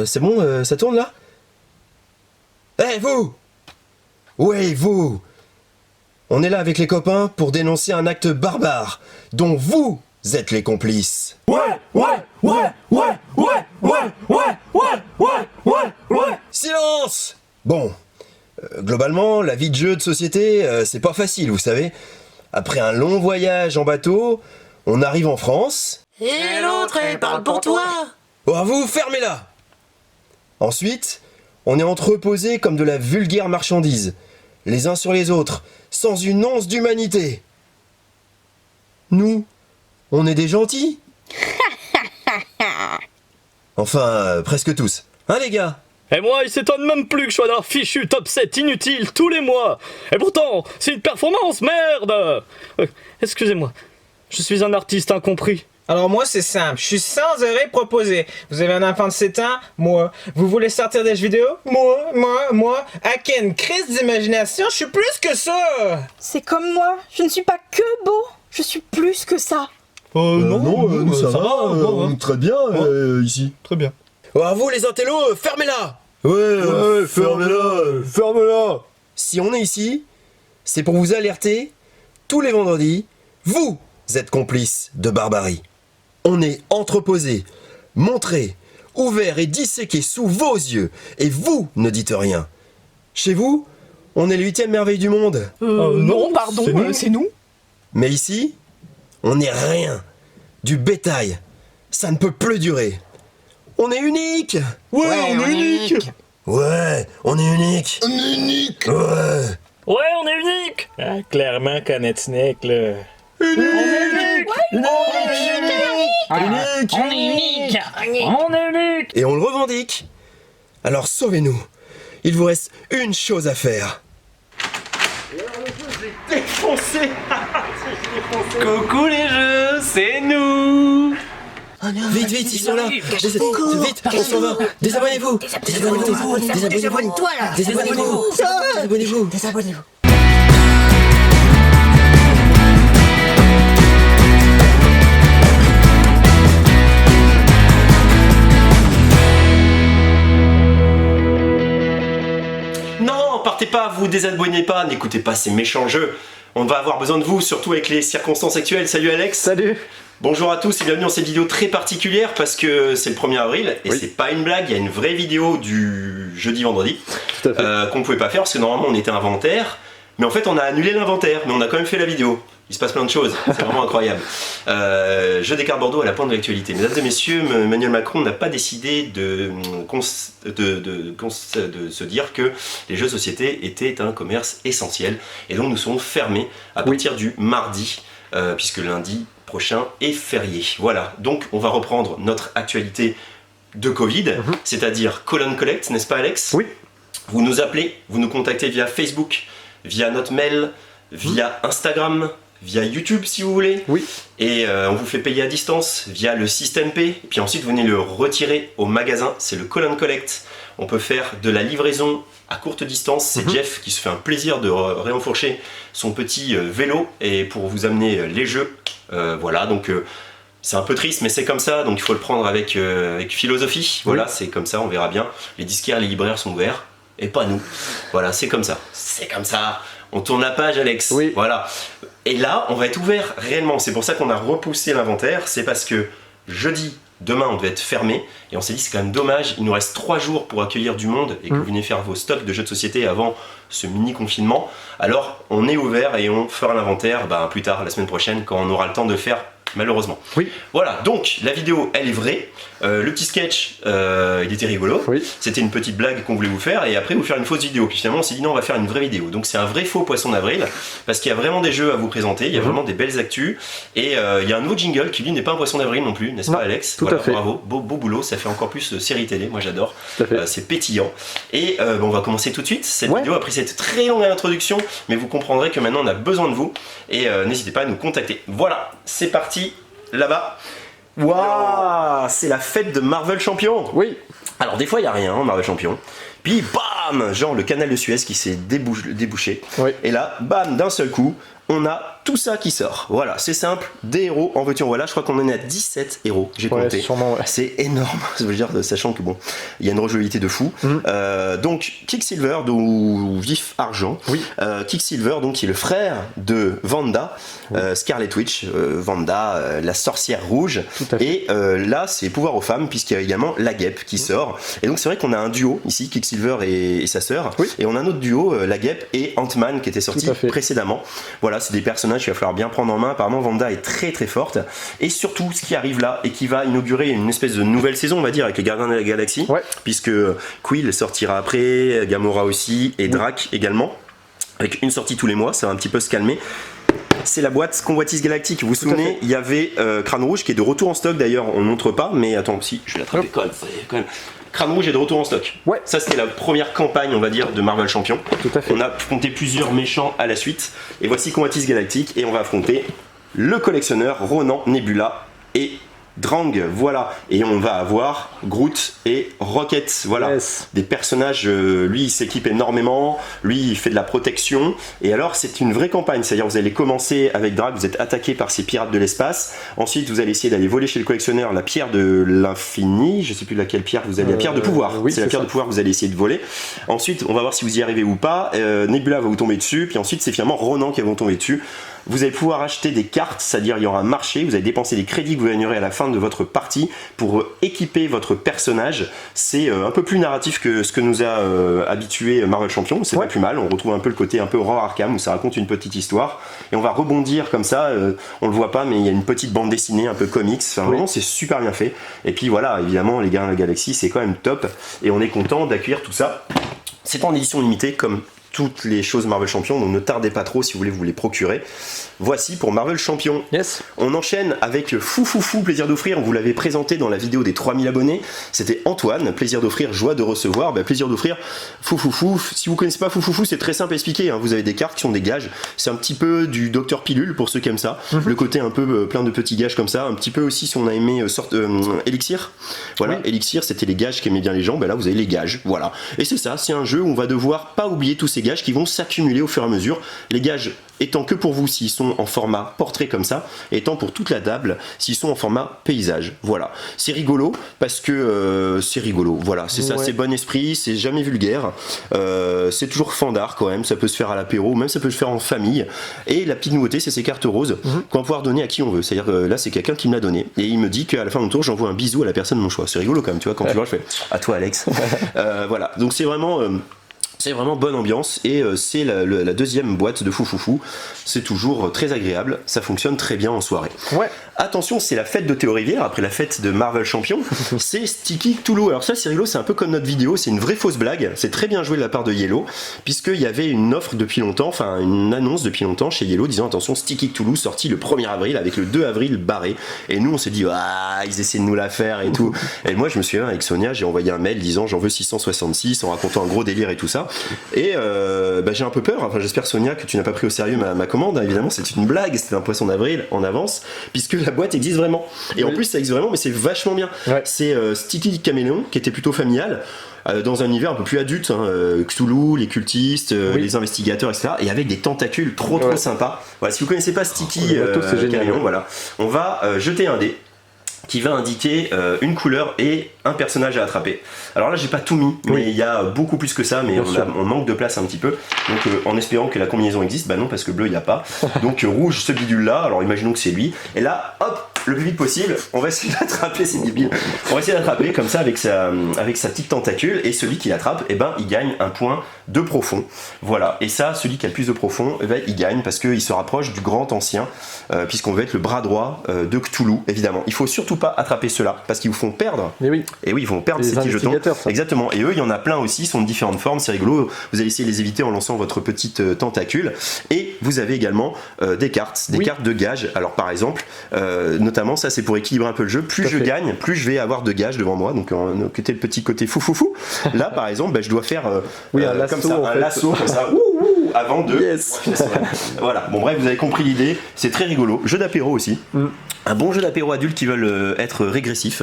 C'est bon, ça tourne là? Eh vous! Ouais, vous! On est là avec les copains pour dénoncer un acte barbare dont vous êtes les complices. Silence! Bon, globalement, la vie de jeu de société, c'est pas facile, vous savez. Après un long voyage en bateau, on arrive en France. Et l'autre, elle parle pour toi. Oh, à vous, fermez-la! Ensuite, on est entreposés comme de la vulgaire marchandise, les uns sur les autres, sans une once d'humanité. Nous, on est des gentils. Enfin, presque tous. Hein les gars? Et moi, il s'étonne même plus que je sois dans un fichu top 7 inutile tous les mois. Et pourtant, c'est une performance, merde. Excusez-moi, je suis un artiste incompris. Alors moi c'est simple, je suis sans arrêt proposé. Vous avez un enfant de 7 ans? Moi. Vous voulez sortir des jeux vidéo? Moi. À quelle crise d'imagination? Je suis plus que ça! C'est comme moi, je ne suis pas que beau, je suis plus que ça. Non, ça va, on est très bien ici. Très bien. Oh, à vous les intellos, fermez-la! Ouais, ferme-la. Si on est ici, c'est pour vous alerter, tous les vendredis, vous êtes complices de barbarie. On est entreposé, montré, ouvert et disséqué sous vos yeux, et vous ne dites rien. Chez vous, on est le 8e merveille du monde. Non, pardon, c'est nous. Mais ici, on n'est rien. Du bétail. Ça ne peut plus durer. On est unique. Ouais, on est unique. Ouais, on est unique. On est unique. Ouais. Ouais, on est unique. Ah, clairement, Canetinic, là. Unique. Et on le revendique. Alors sauvez-nous. Il vous reste une chose à faire. Coucou les jeux, c'est nous. Vite, ils sont là. Vite, on s'en va. Désabonnez-vous. Désabonne-toi là. Désabonnez-vous. Non, partez pas, vous désabonnez pas, n'écoutez pas ces méchants jeux. On va avoir besoin de vous, surtout avec les circonstances actuelles. Salut Alex. Salut. Bonjour à tous et bienvenue dans cette vidéo très particulière parce que c'est le 1er avril et c'est pas une blague, il y a une vraie vidéo du jeudi-vendredi qu'on pouvait pas faire parce que normalement on était inventaire, mais en fait on a annulé l'inventaire, mais on a quand même fait la vidéo. Il se passe plein de choses, c'est vraiment incroyable. Jeu des cartes Bordeaux à la pointe de l'actualité. Mesdames et messieurs, Emmanuel Macron n'a pas décidé de se dire que les jeux de société étaient un commerce essentiel et donc nous serons fermés à partir du mardi, puisque lundi prochain est férié. Voilà, donc on va reprendre notre actualité de Covid, c'est-à-dire Call and Collect, n'est-ce pas Alex? Oui. Vous nous appelez, vous nous contactez via Facebook, via notre mail, via Instagram, via YouTube si vous voulez. Oui. Et on vous fait payer à distance via le système P. Et puis ensuite vous venez le retirer au magasin, c'est le Call and Collect. On peut faire de la livraison à courte distance, c'est Jeff qui se fait un plaisir de réenfourcher son petit vélo et pour vous amener les jeux. Voilà, donc c'est un peu triste mais c'est comme ça, donc il faut le prendre avec philosophie. Voilà, c'est comme ça, on verra bien. Les disquaires, les libraires sont ouverts et pas nous. Voilà, c'est comme ça. C'est comme ça. On tourne la page Alex. Oui. Voilà. Et là, on va être ouvert réellement. C'est pour ça qu'on a repoussé l'inventaire. C'est parce que jeudi, demain, on devait être fermé. Et on s'est dit, c'est quand même dommage. Il nous reste 3 jours pour accueillir du monde et que vous venez faire vos stocks de jeux de société avant ce mini confinement. Alors, on est ouvert et on fera l'inventaire plus tard, la semaine prochaine, quand on aura le temps de faire. Malheureusement. Oui. Voilà, donc la vidéo elle est vraie. Le petit sketch il était rigolo. Oui. C'était une petite blague qu'on voulait vous faire et après vous faire une fausse vidéo. Puis finalement on s'est dit non, on va faire une vraie vidéo. Donc c'est un vrai faux poisson d'avril parce qu'il y a vraiment des jeux à vous présenter, il y a vraiment des belles actus et il y a un nouveau jingle qui lui n'est pas un poisson d'avril non plus, n'est-ce pas Alex? Tout à fait. Bravo, beau boulot, ça fait encore plus série télé, moi j'adore. Tout à fait. C'est pétillant. Et on va commencer tout de suite cette vidéo après cette très longue introduction, mais vous comprendrez que maintenant on a besoin de vous et n'hésitez pas à nous contacter. Voilà, c'est parti. Là-bas, waouh, c'est la fête de Marvel Champion. Oui. Alors des fois il n'y a rien, Marvel Champion. Puis bam, genre le canal de Suez qui s'est débouché. Oui. Et là, bam, d'un seul coup, on a tout ça qui sort. Voilà, c'est simple, des héros en veux-tu en voilà, je crois qu'on en est à 17 héros, j'ai compté. Sûrement, ouais. C'est énorme, je veux dire, sachant que bon, il y a une rejouabilité de fou. Donc Quicksilver, ou Vif Argent, Quicksilver, donc qui est le frère de Wanda, Scarlet Witch, Wanda, la sorcière rouge. Et là, c'est pouvoir aux femmes, puisqu'il y a également la Guêpe qui sort. Et donc c'est vrai qu'on a un duo ici, Quicksilver et sa sœur. Et on a un autre duo, la Guêpe et Ant-Man, qui était sorti précédemment. Voilà, c'est des personnages qu'il va falloir bien prendre en main. Apparemment, Wanda est très très forte. Et surtout, ce qui arrive là, et qui va inaugurer une espèce de nouvelle saison, on va dire, avec les Gardiens de la Galaxie, puisque Quill sortira après, Gamora aussi, et Drac également, avec une sortie tous les mois, ça va un petit peu se calmer. C'est la boîte Convoitise Galactique. Vous vous souvenez, il y avait Crâne Rouge qui est de retour en stock, d'ailleurs, on ne montre pas, mais attends, si, je vais l'attraper quand même. Crâne Rouge est de retour en stock. Ça, c'était la première campagne, on va dire, de Marvel Champion. On a affronté plusieurs méchants à la suite. Et voici Convoitise Galactique, et on va affronter le collectionneur, Ronan, Nebula et Drang, voilà, et on va avoir Groot et Rocket, voilà, des personnages, lui il s'équipe énormément, lui il fait de la protection, et alors c'est une vraie campagne, c'est-à-dire vous allez commencer avec Drac, vous êtes attaqué par ces pirates de l'espace, ensuite vous allez essayer d'aller voler chez le collectionneur la pierre de l'infini, je sais plus laquelle pierre vous allez, la pierre de pouvoir, c'est la pierre de pouvoir que vous allez essayer de voler, ensuite on va voir si vous y arrivez ou pas, Nebula va vous tomber dessus, puis ensuite c'est finalement Ronan qui va vous tomber dessus. Vous allez pouvoir acheter des cartes, c'est-à-dire il y aura un marché, vous allez dépenser des crédits que vous gagnerez à la fin de votre partie pour équiper votre personnage. C'est un peu plus narratif que ce que nous a habitué Marvel Champion, c'est pas plus mal, on retrouve un peu le côté un peu Horror Arkham où ça raconte une petite histoire et on va rebondir comme ça, on le voit pas mais il y a une petite bande dessinée un peu comics, enfin, vraiment c'est super bien fait. Et puis voilà, évidemment les Gardiens de la Galaxie c'est quand même top et on est content d'accueillir tout ça. C'est en édition limitée comme toutes les choses Marvel Champion, donc ne tardez pas trop si vous voulez vous les procurer. Voici pour Marvel Champion. On enchaîne avec Foufoufou, plaisir d'offrir. On vous l'avait présenté dans la vidéo des 3000 abonnés. C'était Antoine, plaisir d'offrir, joie de recevoir. Plaisir d'offrir Foufoufou. Si vous connaissez pas Foufoufou, c'est très simple à expliquer. Vous avez des cartes qui sont des gages. C'est un petit peu du Docteur Pilule pour ceux qui aiment ça. Le côté un peu plein de petits gages comme ça. Un petit peu aussi si on a aimé Elixir. Voilà, Elixir c'était les gages qu'aimaient bien les gens. Là vous avez les gages. Voilà. Et c'est ça, c'est un jeu où on va devoir pas oublier tous ces gages qui vont s'accumuler au fur et à mesure. Les gages étant que pour vous s'ils sont en format portrait comme ça, étant pour toute la table s'ils sont en format paysage. Voilà, c'est rigolo parce que c'est rigolo. Voilà, c'est ça, c'est bon esprit, c'est jamais vulgaire, c'est toujours fandard quand même. Ça peut se faire à l'apéro, même ça peut se faire en famille. Et la petite nouveauté, c'est ces cartes roses qu'on va pouvoir donner à qui on veut. C'est-à-dire là, c'est quelqu'un qui me l'a donné et il me dit qu'à la fin de mon tour, j'envoie un bisou à la personne de mon choix. C'est rigolo quand même, tu vois, quand tu vois, je fais à toi, Alex. Voilà, donc c'est vraiment. C'est vraiment bonne ambiance et c'est la deuxième boîte de Foufoufou. C'est toujours très agréable, ça fonctionne très bien en soirée. Attention, c'est la fête de Théo Rivière, après la fête de Marvel Champion, c'est Sticky Cthulhu. Alors ça c'est rigolo, c'est un peu comme notre vidéo, c'est une vraie fausse blague, c'est très bien joué de la part de Yellow, puisqu'il y avait une offre depuis longtemps, enfin une annonce depuis longtemps chez Yellow disant attention, Sticky Cthulhu sorti le 1er avril avec le 2 avril barré. Et nous on s'est dit, ah, ils essaient de nous la faire et tout. Et moi je me souviens avec Sonia, j'ai envoyé un mail disant j'en veux 666 en racontant un gros délire et tout ça. Et j'ai un peu peur, enfin, j'espère Sonia que tu n'as pas pris au sérieux ma commande, évidemment c'est une blague, c'était un poisson d'avril en avance, puisque la boîte existe vraiment. Et en plus ça existe vraiment, mais c'est vachement bien. C'est Sticky Caméléon, qui était plutôt familial, dans un univers un peu plus adulte, Cthulhu, les cultistes, les investigateurs, etc. Et avec des tentacules trop sympas. Voilà, si vous connaissez pas Sticky Caméléon, voilà, on va jeter un dé qui va indiquer une couleur et un personnage à attraper. Alors là j'ai pas tout mis, mais il y a beaucoup plus que ça, mais on manque de place un petit peu, donc en espérant que la combinaison existe, bah non parce que bleu il n'y a pas, donc rouge ce bidule là, alors imaginons que c'est lui, et là hop, le plus vite possible, on va essayer d'attraper, c'est débile, on va essayer d'attraper comme ça avec sa petite tentacule, et celui qui l'attrape, et ben il gagne un point de profond, voilà, et ça celui qui a le plus de profond, il gagne parce qu'il se rapproche du grand ancien, puisqu'on veut être le bras droit de Cthulhu, évidemment. Il faut surtout pas attraper ceux-là, parce qu'ils vous font perdre. Et oui, ils vont perdre ces petits jetons. Exactement. Et eux, il y en a plein aussi, ils sont de différentes formes, c'est rigolo. Vous allez essayer de les éviter en lançant votre petite tentacule. Et vous avez également des cartes, cartes de gages. Alors par exemple, notamment, ça c'est pour équilibrer un peu le jeu. Plus je gagne, plus je vais avoir de gages devant moi. Donc côté le petit côté foufoufou. Là par exemple, je dois faire un lasso, comme ça, un lasso comme ça. avant de... Yes. Voilà, bon bref, vous avez compris l'idée, c'est très rigolo. Jeu d'apéro aussi. Un bon jeu d'apéro adultes qui veulent être régressifs,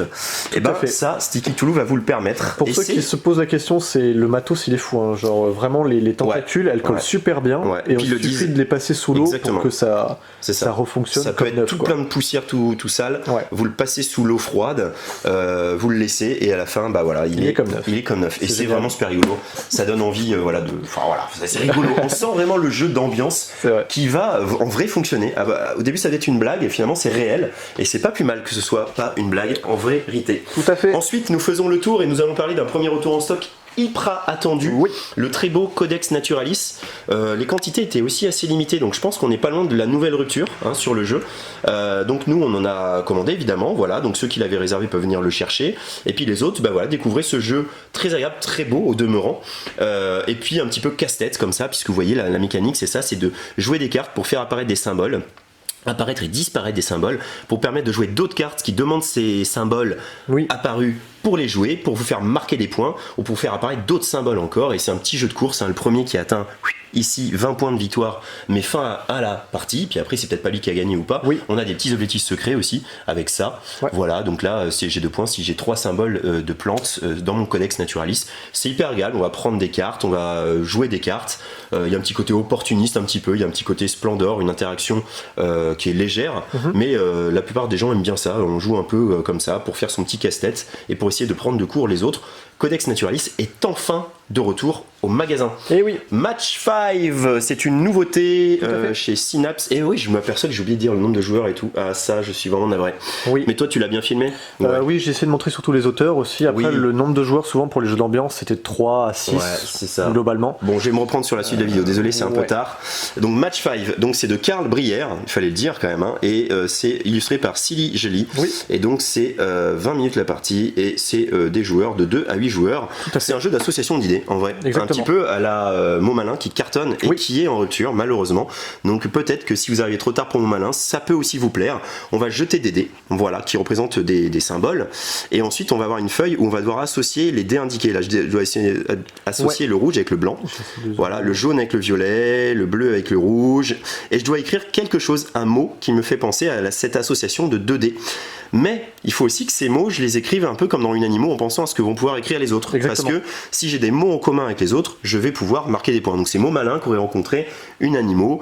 et ben fait. ça, Sticky Toulouse va vous le permettre. Pour Et ceux c'est- qui se posent la question, c'est le matos, il est fou. Hein. Genre vraiment, les tentacules, elles collent Ouais. super bien. Ouais. Et Et puis il le suffit disent- de les passer sous l'eau Exactement. pour que ça refonctionne Ça peut comme être neuf. tout quoi. plein de poussière, tout sale. Ouais. Vous le passez sous l'eau froide, vous le laissez et à la fin, bah voilà, il est comme neuf. Il est comme neuf. Et C'est c'est génial. vraiment super rigolo. Ça donne envie, voilà, de. Enfin voilà, c'est rigolo. On sent vraiment le jeu d'ambiance C'est vrai. qui va en vrai fonctionner. Ah bah, au début, ça devait être une blague et finalement, c'est réel. Et c'est pas plus mal que ce soit pas une blague en vérité. Tout à fait. Ensuite, nous faisons le tour et nous allons parler d'un premier retour en stock hyper attendu, Oui. le très beau Codex Naturalis. Les quantités étaient aussi assez limitées, donc je pense qu'on n'est pas loin de la nouvelle rupture sur le jeu. Donc nous, on en a commandé évidemment, voilà. Donc ceux qui l'avaient réservé peuvent venir le chercher. Et puis les autres, bah voilà, découvrez ce jeu très agréable, très beau au demeurant. Et puis un petit peu casse-tête comme ça, puisque vous voyez la mécanique, c'est ça, c'est de jouer des cartes pour faire apparaître des symboles. Apparaître et disparaître des symboles pour permettre de jouer d'autres cartes qui demandent ces symboles Oui. apparus pour les jouer, pour vous faire marquer des points ou pour faire apparaître d'autres symboles encore. Et c'est un petit jeu de course, le premier qui atteint ici 20 points de victoire met fin à la partie, puis après c'est peut-être pas lui qui a gagné ou pas. Oui. On a des petits objectifs secrets aussi avec ça. Ouais. Voilà, donc là j'ai 2 points si j'ai 3 symboles de plantes dans mon Codex Naturalis. C'est hyper agréable, on va prendre des cartes, on va jouer des cartes. Il y a un petit côté opportuniste un petit peu, il y a un petit côté splendor, une interaction qui est légère, mais la plupart des gens aiment bien ça. On joue un peu comme ça pour faire son petit casse-tête et pour essayer de prendre de court les autres. Codex Naturalis est enfin de retour au magasin. Et oui. Match 5, c'est une nouveauté Tout à fait. chez Synapse. Et oui, je m'aperçois que j'ai oublié de dire le nombre de joueurs et tout. Ah, ça, je suis vraiment navré. Oui. Mais toi, tu l'as bien filmé? Ouais. Oui, j'ai essayé de montrer surtout les auteurs aussi. Après, Oui. le nombre de joueurs, souvent pour les jeux d'ambiance, c'était 3 à 6 Ouais, c'est ça. globalement. Bon, je vais me reprendre sur la suite de la vidéo. Désolé, c'est un peu ouais. tard. Donc, Match 5, donc c'est de Karl Brière, il fallait le dire quand même. Et c'est illustré par Silly Jelly. Oui. Et donc, c'est 20 minutes la partie. Et c'est des joueurs de 2 à 8 joueurs. C'est un jeu d'association d'idées, en vrai. Exactement. Un petit peu à la Mot Malin qui cartonne et Oui. qui est en rupture, malheureusement. Donc, peut-être que si vous arrivez trop tard pour Mot Malin, ça peut aussi vous plaire. On va jeter des dés, voilà, qui représentent des symboles. Et ensuite, on va avoir une feuille où on va devoir associer les dés indiqués. Là, je dois essayer d'associer le rouge avec le blanc. Voilà, le jaune avec le violet, le bleu avec le rouge. Et je dois écrire quelque chose, un mot qui me fait penser à cette association de 2 dés. Mais il faut aussi que ces mots, je les écrive un peu comme dans une animaux en pensant à ce que vont pouvoir écrire les autres. Exactement. Parce que si j'ai des mots en commun avec les autres, je vais pouvoir marquer des points. Donc c'est mots malins qu'aurait rencontré une animaux.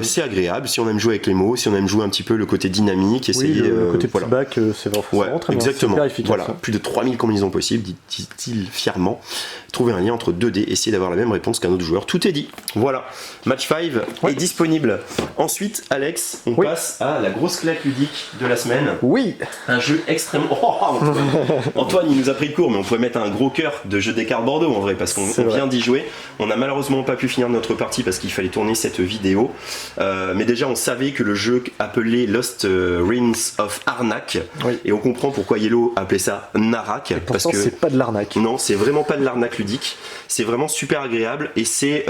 C'est agréable si on aime jouer avec les mots, si on aime jouer un petit peu le côté dynamique, Oui, essayer. le côté voilà. petit bac, c'est vraiment très bien. Exactement. C'est hyper efficace. Voilà, hein. plus de 3000 combinaisons possibles, dit-il fièrement. Trouver un lien entre 2 dés, essayer d'avoir la même réponse qu'un autre joueur. Tout est dit. Voilà. Match 5 est disponible. Ensuite, Alex, on Oui. passe à la grosse claque ludique de la semaine. Oui. Un jeu extrêmement. Antoine, il nous a pris le cours, mais on pourrait mettre un gros cœur de jeu des cartes Bordeaux en vrai, parce qu'on C'est vrai. vient d'y jouer. On n'a malheureusement pas pu finir notre partie parce qu'il fallait tourner cette vidéo. Mais déjà, on savait que le jeu appelé Lost Rings of Arnak, Oui. et on comprend pourquoi Yellow appelait ça Narak, parce Pourtant, que c'est pas de l'arnaque. non, c'est vraiment pas de l'arnaque ludique. C'est vraiment super agréable et c'est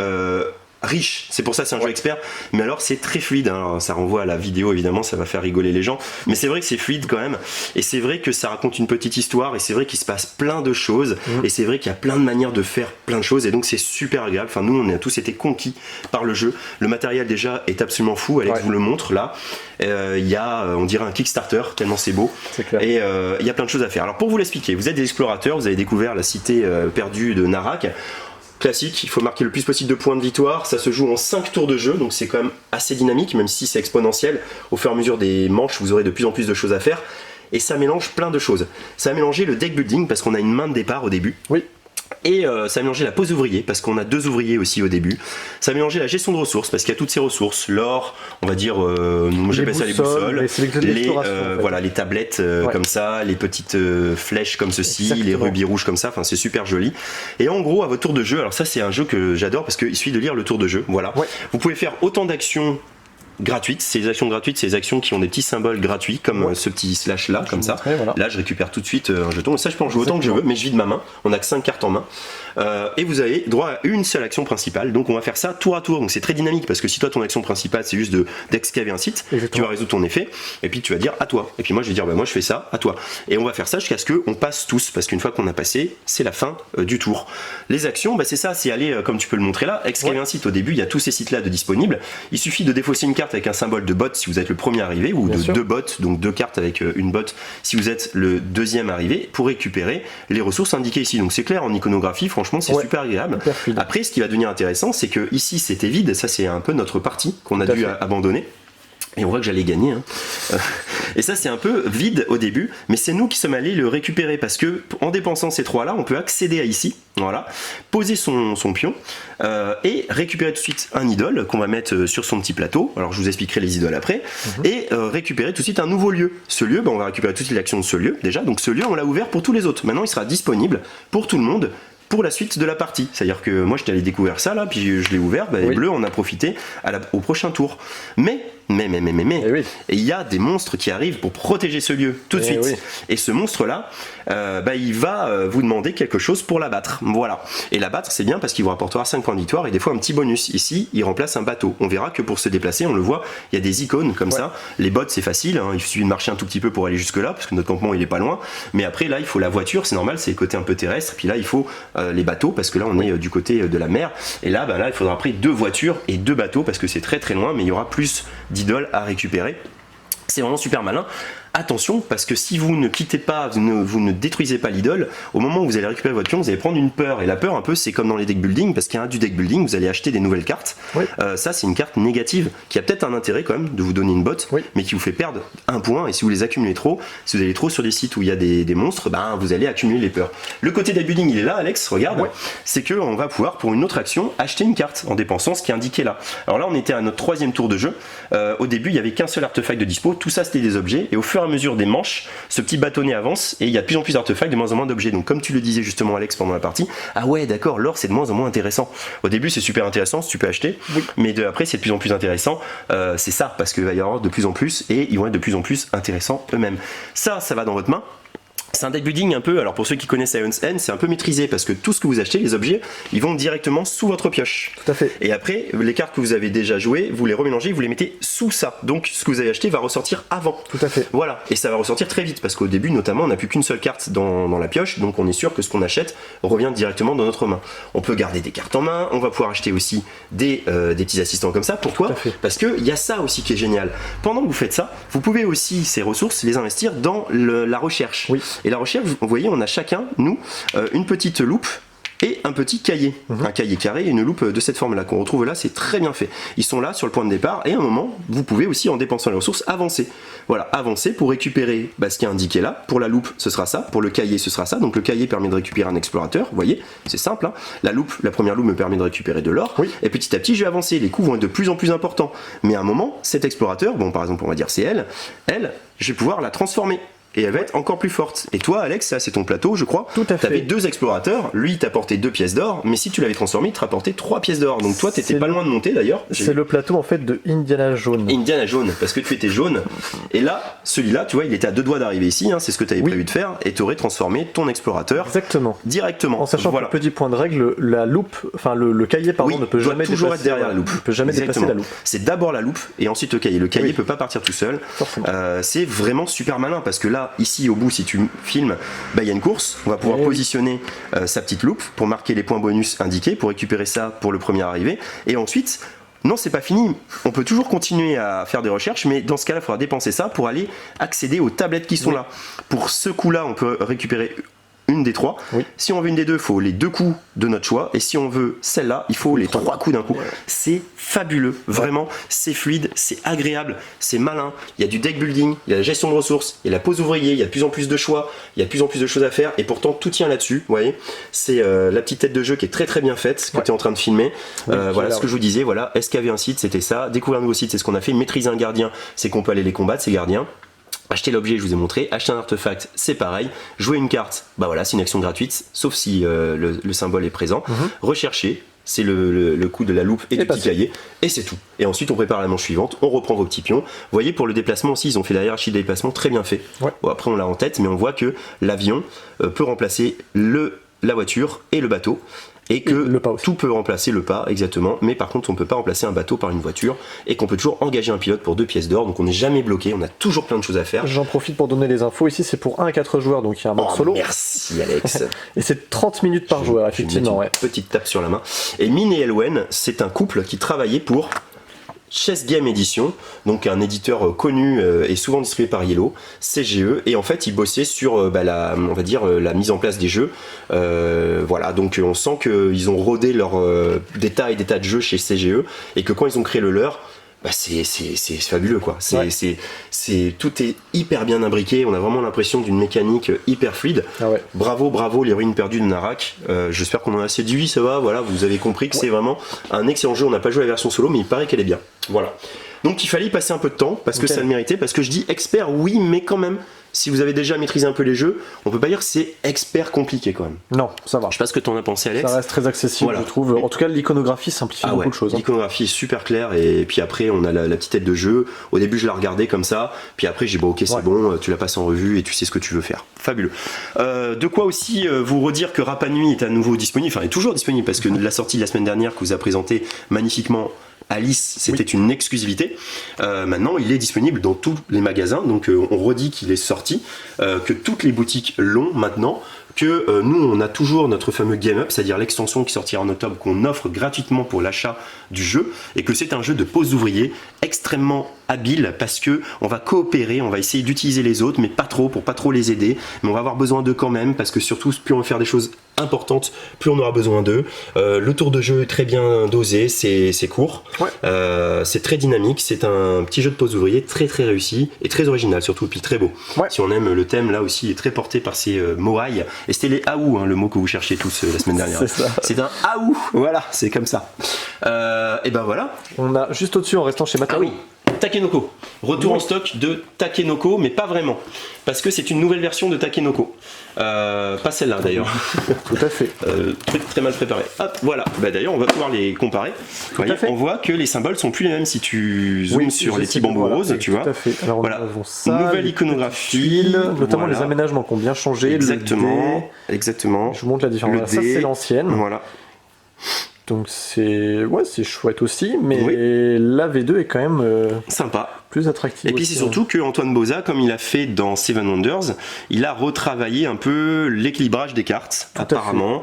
riche. C'est pour ça que c'est un jeu expert. Mais alors c'est très fluide. Hein. Alors, ça renvoie à la vidéo évidemment, ça va faire rigoler les gens. Mais c'est vrai que c'est fluide quand même. Et c'est vrai que ça raconte une petite histoire. Et c'est vrai qu'il se passe plein de choses. Et c'est vrai qu'il y a plein de manières de faire plein de choses. Et donc c'est super agréable. Enfin nous on a tous été conquis par le jeu. Le matériel déjà est absolument fou. Alex vous le montre là. Il y a on dirait un Kickstarter tellement c'est beau. C'est clair. Et il y a plein de choses à faire. Alors pour vous l'expliquer, vous êtes des explorateurs, vous avez découvert la cité perdue de Narak. Classique, il faut marquer le plus possible de points de victoire, ça se joue en 5 tours de jeu, donc c'est quand même assez dynamique, même si c'est exponentiel. Au fur et à mesure des manches, vous aurez de plus en plus de choses à faire. Et ça mélange plein de choses. Ça a mélangé le deck building, parce qu'on a une main de départ au début. Oui. Et ça a mélangé la pose ouvrier, parce qu'on a 2 ouvriers aussi au début. Ça a mélangé la gestion de ressources, parce qu'il y a toutes ces ressources. L'or, on va dire, moi j'appelle ça les boussoles. mais c'est de l'exploration, en fait. Voilà, les tablettes comme ça, les petites flèches comme ceci, Exactement. les rubis rouges comme ça, enfin c'est super joli. Et en gros, à votre tour de jeu, alors ça c'est un jeu que j'adore parce qu'il suffit de lire le tour de jeu, voilà. Ouais. Vous pouvez faire autant d'actions gratuites. Ces actions gratuites, c'est les actions qui ont des petits symboles gratuits, comme ce petit slash là, comme ça. Voilà. Là, je récupère tout de suite un jeton. Ça, je peux en jouer autant que je veux, mais je vide ma main. On a que 5 cartes en main. Et vous avez droit à une seule action principale. Donc, on va faire ça tour à tour. Donc, c'est très dynamique parce que si toi, ton action principale, c'est juste d'excaver un site, tu vas résoudre ton effet. Et puis, tu vas dire à toi. Et puis, moi, je vais dire, bah, moi, je fais ça, à toi. Et on va faire ça jusqu'à ce qu'on passe tous. Parce qu'une fois qu'on a passé, c'est la fin du tour. Les actions, bah, c'est ça. C'est aller, comme tu peux le montrer là, excaver un site. Au début, il y a tous ces sites-là de disponibles. Il suffit de défausser une carte avec un symbole de bot si vous êtes le premier arrivé, ou de 2 bots, donc 2 cartes avec une bot si vous êtes le deuxième arrivé, pour récupérer les ressources indiquées ici. Donc c'est clair, en iconographie, franchement, c'est super agréable. Après, ce qui va devenir intéressant, c'est que ici c'était vide. Ça, c'est un peu notre partie qu'on a dû abandonner. Et on voit que j'allais gagner. Hein. Et ça, c'est un peu vide au début, mais c'est nous qui sommes allés le récupérer parce que en dépensant ces 3-là, on peut accéder à ici, voilà, poser son pion et récupérer tout de suite un idole qu'on va mettre sur son petit plateau. Alors, je vous expliquerai les idoles après. Et récupérer tout de suite un nouveau lieu. Ce lieu, on va récupérer toute l'action de ce lieu déjà. Donc, ce lieu, on l'a ouvert pour tous les autres. Maintenant, il sera disponible pour tout le monde pour la suite de la partie. C'est-à-dire que moi j'étais allé découvrir ça là, puis je l'ai ouvert, les bleus on a profité au prochain tour. Mais il y a des monstres qui arrivent pour protéger ce lieu tout de suite. Et ce monstre là, il va vous demander quelque chose pour l'abattre. Voilà. Et l'abattre c'est bien parce qu'il vous rapportera 5 points de victoire et des fois un petit bonus. Ici il remplace un bateau. On verra que pour se déplacer, on le voit, il y a des icônes comme ça. Les bots c'est facile, hein, il suffit de marcher un tout petit peu pour aller jusque là parce que notre campement il est pas loin. Mais après là il faut la voiture, c'est normal, c'est le côté un peu terrestre. Puis là il faut les bateaux parce que là on est du côté de la mer. Et là, là il faudra après 2 voitures et 2 bateaux parce que c'est très très loin, mais il y aura plus d'idoles à récupérer. C'est vraiment super malin. Attention, parce que si vous ne quittez pas, vous ne détruisez pas l'idole, au moment où vous allez récupérer votre pion, vous allez prendre une peur. Et la peur, un peu, c'est comme dans les deck building, parce qu'il y a du deck building, vous allez acheter des nouvelles cartes. Ça, c'est une carte négative qui a peut-être un intérêt quand même de vous donner une botte, mais qui vous fait perdre un point. Et si vous les accumulez trop, si vous allez trop sur des sites où il y a des monstres, vous allez accumuler les peurs. Le côté deck building, il est là, Alex, regarde. C'est qu'on va pouvoir, pour une autre action, acheter une carte en dépensant ce qui est indiqué là. Alors là, on était à notre 3e tour de jeu. Au début, il n'y avait qu'un seul artefact de dispo. Tout ça, c'était des objets. Et au fur et à mesure des manches, ce petit bâtonnet avance et il y a de plus en plus d'artefacts, de moins en moins d'objets. Donc comme tu le disais justement Alex pendant la partie, ah ouais d'accord, l'or c'est de moins en moins intéressant. Au début c'est super intéressant si tu peux acheter, mais après c'est de plus en plus intéressant. C'est ça, parce qu'il va y avoir de plus en plus et ils vont être de plus en plus intéressants eux-mêmes. Ça va dans votre main. C'est un deck building un peu, alors pour ceux qui connaissent Ion's End, c'est un peu maîtrisé parce que tout ce que vous achetez, les objets, ils vont directement sous votre pioche. Tout à fait. Et après, les cartes que vous avez déjà jouées, vous les remélangez, vous les mettez sous ça. Donc ce que vous avez acheté va ressortir avant. Tout à fait. Voilà, et ça va ressortir très vite parce qu'au début, notamment, on n'a plus qu'une seule carte dans la pioche, donc on est sûr que ce qu'on achète revient directement dans notre main. On peut garder des cartes en main, on va pouvoir acheter aussi des petits assistants comme ça. Pourquoi ? Parce qu'il y a ça aussi qui est génial. Pendant que vous faites ça, vous pouvez aussi, ces ressources, les investir dans la recherche. Et la recherche, vous voyez, on a chacun, nous, une petite loupe et un petit cahier, un cahier carré et une loupe de cette forme là qu'on retrouve là, c'est très bien fait. Ils sont là sur le point de départ et à un moment vous pouvez aussi en dépensant les ressources avancer. Voilà, avancer pour récupérer ce qui est indiqué là. Pour la loupe ce sera ça, pour le cahier ce sera ça. Donc le cahier permet de récupérer un explorateur, vous voyez, c'est simple, hein. La première loupe me permet de récupérer de l'or et petit à petit je vais avancer, les coups vont être de plus en plus importants. Mais à un moment, cet explorateur, bon par exemple on va dire c'est elle, je vais pouvoir la transformer. Et elle va être encore plus forte. Et toi, Alex, ça c'est ton plateau, je crois. Tout à fait. T'avais 2 explorateurs, lui il t'apportait 2 pièces d'or, mais si tu l'avais transformé, il te rapportait 3 pièces d'or. Donc toi, t'étais pas loin de monter d'ailleurs. C'est le plateau en fait de Indiana Jaune. Indiana Jaune, parce que tu étais jaune. Et là, celui-là, tu vois, il était à 2 doigts d'arriver ici, hein, c'est ce que tu avais prévu de faire, et tu aurais transformé ton explorateur. Exactement. Directement. En sachant que petit point de règle, la loupe, enfin le cahier, pardon, ne peut jamais toujours dépasser, être derrière la loupe. Ne peut jamais dépasser la loupe. C'est d'abord la loupe et ensuite le cahier. Le cahier peut pas partir tout seul. C'est vraiment super malin parce que là, ici au bout, si tu filmes, il y a une course. On va pouvoir positionner sa petite loupe pour marquer les points bonus indiqués, pour récupérer ça pour le premier arrivé. Et ensuite, non, c'est pas fini. On peut toujours continuer à faire des recherches, mais dans ce cas-là, il faudra dépenser ça pour aller accéder aux tablettes qui sont là. Pour ce coup-là, on peut récupérer une des 3. Si on veut une des 2, il faut les 2 coups de notre choix. Et si on veut celle-là, il faut les 3 coups d'un coup. C'est fabuleux, vraiment. C'est fluide, c'est agréable, c'est malin. Il y a du deck building, il y a la gestion de ressources, il y a la pose ouvrier, il y a de plus en plus de choix, il y a de plus en plus de choses à faire. Et pourtant, tout tient là-dessus. Vous voyez, c'est la petite tête de jeu qui est très très bien faite, que tu es en train de filmer. Voilà ce que je vous disais. Voilà, escaver un site, c'était ça. Découvrir un nouveau site, c'est ce qu'on a fait. Maîtriser un gardien, c'est qu'on peut aller les combattre, ces gardiens. Acheter l'objet, je vous ai montré. Acheter un artefact, c'est pareil. Jouer une carte, voilà, c'est une action gratuite, sauf si le symbole est présent. Rechercher, c'est le coup de la loupe et du petit passé. cahier, et c'est tout. Et ensuite on prépare la manche suivante, on reprend vos petits pions. Vous voyez, pour le déplacement aussi, ils ont fait la hiérarchie de déplacement très bien fait. Ouais. Bon, après on l'a en tête, mais on voit que l'avion peut remplacer la voiture et le bateau. Et que le pas aussi. tout peut remplacer le pas, exactement, mais par contre on peut pas remplacer un bateau par une voiture, et qu'on peut toujours engager un pilote pour 2 pièces d'or, donc on n'est jamais bloqué, on a toujours plein de choses à faire. J'en profite pour donner les infos. Ici, c'est pour 1 à 4 joueurs, donc il y a un mode Oh, solo. merci Alex. Et c'est 30 minutes par joueur, Je vais mettre effectivement. une Ouais. petite tape sur la main. Et Min et Elwen, c'est un couple qui travaillait pour Chess Game Edition, donc un éditeur connu et souvent distribué par Yellow, CGE, et en fait ils bossaient sur on va dire, la mise en place des jeux. Voilà, donc on sent qu'ils ont rodé des tas et des tas de jeux chez CGE, et que quand ils ont créé le leur, bah c'est fabuleux quoi. Tout est hyper bien imbriqué, on a vraiment l'impression d'une mécanique hyper fluide. Ah ouais. Bravo l'héroïne perdue de Narak. J'espère qu'on en a séduit, ça va, voilà, vous avez compris que c'est vraiment un excellent jeu. On n'a pas joué la version solo, mais il paraît qu'elle est bien. Voilà. Donc il fallait y passer un peu de temps, parce que Ok. ça le méritait, parce que je dis expert, oui, mais quand même, si vous avez déjà maîtrisé un peu les jeux, on peut pas dire que c'est expert compliqué quand même. Non, ça va. Je sais pas ce que t'en as pensé, Alex. Ça reste très accessible, Voilà. je trouve. En tout cas, l'iconographie simplifie beaucoup de choses. Hein. L'iconographie est super claire, et puis après on a la petite tête de jeu. Au début je la regardais comme ça, puis après j'ai dit bon ok c'est Ouais. bon, tu la passes en revue et tu sais ce que tu veux faire. Fabuleux. De quoi aussi vous redire que Rapa Nui est à nouveau disponible, enfin est toujours disponible, parce que la sortie de la semaine dernière que vous a présenté magnifiquement Alice, c'était une exclusivité. Maintenant, il est disponible dans tous les magasins, donc on redit qu'il est sorti, que toutes les boutiques l'ont maintenant, que nous, on a toujours notre fameux Game Up, c'est-à-dire l'extension qui sortira en octobre, qu'on offre gratuitement pour l'achat du jeu, et que c'est un jeu de pose d'ouvrier extrêmement habile, parce que on va coopérer, on va essayer d'utiliser les autres, mais pas trop, pour pas trop les aider, mais on va avoir besoin d'eux quand même, parce que surtout, plus on va faire des choses importantes, plus on aura besoin d'eux. Le tour de jeu est très bien dosé, c'est court, Ouais. c'est très dynamique, c'est un petit jeu de pose ouvrier très très réussi, et très original surtout, et puis très beau. Ouais. Si on aime le thème, là aussi, il est très porté par ces moailles, et c'était les aou, hein, le mot que vous cherchiez tous la semaine dernière. C'est ça. C'est un aou, voilà, c'est comme ça. Et ben voilà. On a juste au-dessus, en restant chez Matao. Ah oui, Takenoko. Retour en stock de Takenoko, mais pas vraiment. Parce que c'est une nouvelle version de Takenoko. Pas celle-là d'ailleurs. Tout à fait. Truc très mal préparé. Hop, voilà. Bah, d'ailleurs, on va pouvoir les comparer. Vous voyez, à fait. on voit que les symboles sont plus les mêmes si tu zoomes sur les petits bambous voilà, roses, tu vois. Tout à fait. Alors, Voilà. nous avons ça. Nouvelle les iconographie, petites tuiles, notamment voilà. les aménagements qui ont bien changé. Exactement. Exactement. Je vous montre la différence. Le Voilà, ça, dé. c'est l'ancienne. Voilà. Donc, c'est chouette aussi. Mais Oui. la V2 est quand même Sympa. plus attractive. Et puis aussi, c'est surtout que Antoine Boza, comme il a fait dans Seven Wonders, il a retravaillé un peu l'équilibrage des cartes, Tout à apparemment.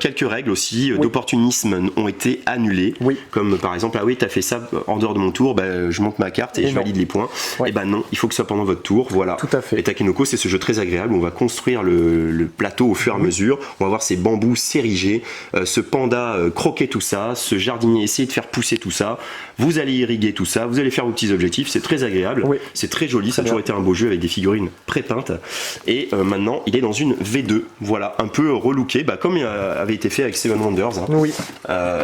Quelques règles aussi d'opportunisme ont été annulées. Oui. Comme par exemple, ah oui, t'as fait ça en dehors de mon tour, bah, je monte ma carte et Et je non. valide les points. Ouais. Et ben non, il faut que ce soit pendant votre tour, voilà. Tout à fait. Et Takenoko, c'est ce jeu très agréable où on va construire le plateau au fur et à mesure. On va voir ces bambous s'ériger, ce panda croquer tout ça, ce jardinier essayer de faire pousser tout ça. Vous allez irriguer tout ça, vous allez faire vos petits objectifs, c'est très agréable. Oui. C'est très joli, ça a Très toujours bien. été un beau jeu avec des figurines pré-peintes. Et maintenant, il est dans une V2, voilà, un peu relooké, bah, comme il avait été fait avec Seven Wonders. Hein. Oui.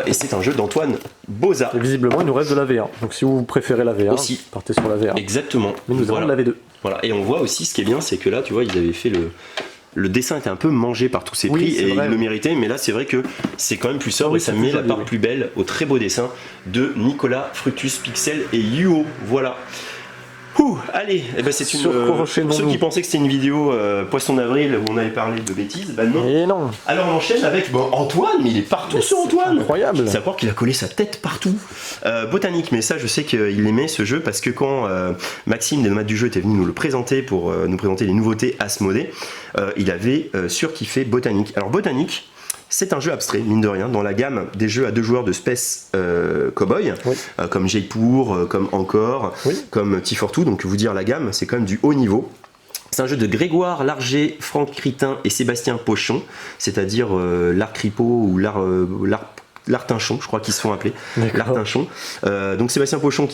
Et c'est un jeu d'Antoine Boza. Et visiblement, il nous reste de la V1. Donc, si vous préférez la V1, Aussi. partez sur la V1. Exactement. Mais nous Voilà. avons de la V2. Voilà. Et on voit aussi, ce qui est bien, c'est que là, tu vois, ils avaient fait le dessin était un peu mangé par tous ces Oui, prix c'est et vrai. il le méritait, mais là c'est vrai que c'est quand même plus sobre Oui, et ça c'est met plus la joli, part oui. plus belle au très beau dessin de Nicolas Fructus Pixel et Yuo. Voilà. Ouh, allez, eh ben c'est une. Sur quoi enchaînons-nous ceux qui pensaient que c'était une vidéo Poisson d'avril où on avait parlé de bêtises, bah non. Et non. Alors on enchaîne avec Antoine, mais il est partout sur Antoine. Incroyable. C'est à croire qu'il a collé sa tête partout. Botanique, mais ça je sais qu'il aimait ce jeu parce que quand Maxime des Nomades du jeu était venu nous le présenter pour nous présenter les nouveautés Asmodée, il avait surkiffé Botanique. Alors Botanique, c'est un jeu abstrait, mine de rien, dans la gamme des jeux à 2 joueurs de Space Cowboy, Oui. comme Jaipur, comme Encore, Oui. comme T42, donc vous dire la gamme, c'est quand même du haut niveau. C'est un jeu de Grégoire Larger, Franck Critin et Sébastien Pochon, c'est-à-dire l'art Cripo ou l'Artinchon, je crois qu'ils se font appeler. D'accord. L'Artinchon. Donc Sébastien Pochon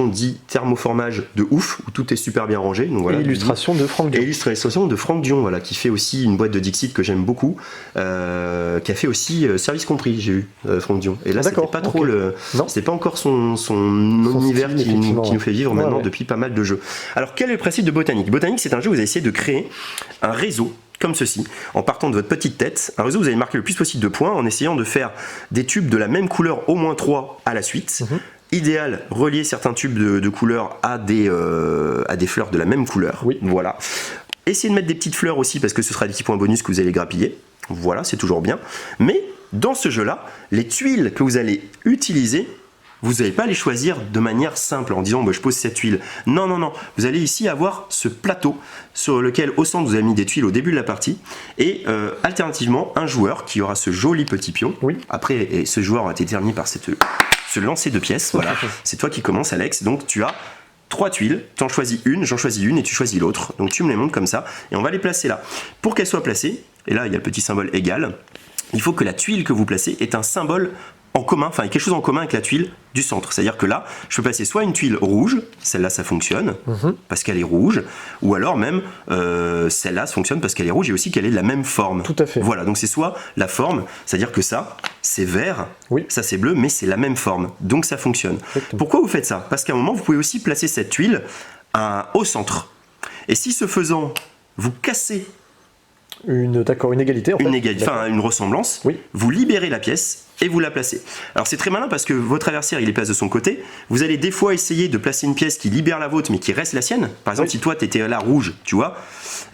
dit thermoformage de ouf, où tout est super bien rangé. Donc voilà, Et illustration de Franck et Dion. illustration de Franck Dion, voilà, qui fait aussi une boîte de Dixit que j'aime beaucoup, qui a fait aussi Service Compris, j'ai vu Franck Dion. Et là, c'était D'accord, pas trop ok. non, c'était pas encore son univers style, qui effectivement, nous fait vivre ouais. maintenant Ouais. depuis pas mal de jeux. Alors, quel est le principe de Botanique ? Botanique, c'est un jeu où vous allez essayer de créer un réseau comme ceci, en partant de votre petite tête. Un réseau, vous allez marquer le plus possible de points en essayant de faire des tubes de la même couleur, au moins 3 à la suite. Idéal, relier certains tubes de couleurs à des fleurs de la même couleur. Oui. Voilà. Essayez de mettre des petites fleurs aussi parce que ce sera des petits points bonus que vous allez grappiller. Voilà, c'est toujours bien. Mais dans ce jeu-là, les tuiles que vous allez utiliser, vous n'allez pas les choisir de manière simple en disant bah, je pose cette tuile. Non, non, non. Vous allez ici avoir ce plateau sur lequel au centre vous avez mis des tuiles au début de la partie et alternativement un joueur qui aura ce joli petit pion. Oui. Après, et ce joueur a été déterminé par ce lancer de pièces. Voilà. C'est toi qui commences, Alex. Donc tu as 3 tuiles, tu en choisis une, j'en choisis une et tu choisis l'autre. Donc tu me les montres comme ça et on va les placer là. Pour qu'elles soient placées, et là il y a le petit symbole égal, il faut que la tuile que vous placez ait un symbole en commun, enfin quelque chose en commun avec la tuile du centre. C'est-à-dire que là, je peux placer soit une tuile rouge, celle-là ça fonctionne, parce qu'elle est rouge, ou alors même celle-là ça fonctionne parce qu'elle est rouge et aussi qu'elle est de la même forme. Tout à fait. Voilà, donc c'est soit la forme, c'est-à-dire que ça, c'est vert, Oui. ça c'est bleu, mais c'est la même forme, donc ça fonctionne. Exactement. Pourquoi vous faites ça? Parce qu'à un moment, vous pouvez aussi placer cette tuile au centre. Et si ce faisant, vous cassez Une égalité en fait. une ressemblance, Oui. vous libérez la pièce et vous la placez. Alors c'est très malin parce que votre adversaire il les place de son côté, vous allez des fois essayer de placer une pièce qui libère la vôtre mais qui reste la sienne. Par exemple, Oui. si toi tu étais là rouge, tu vois,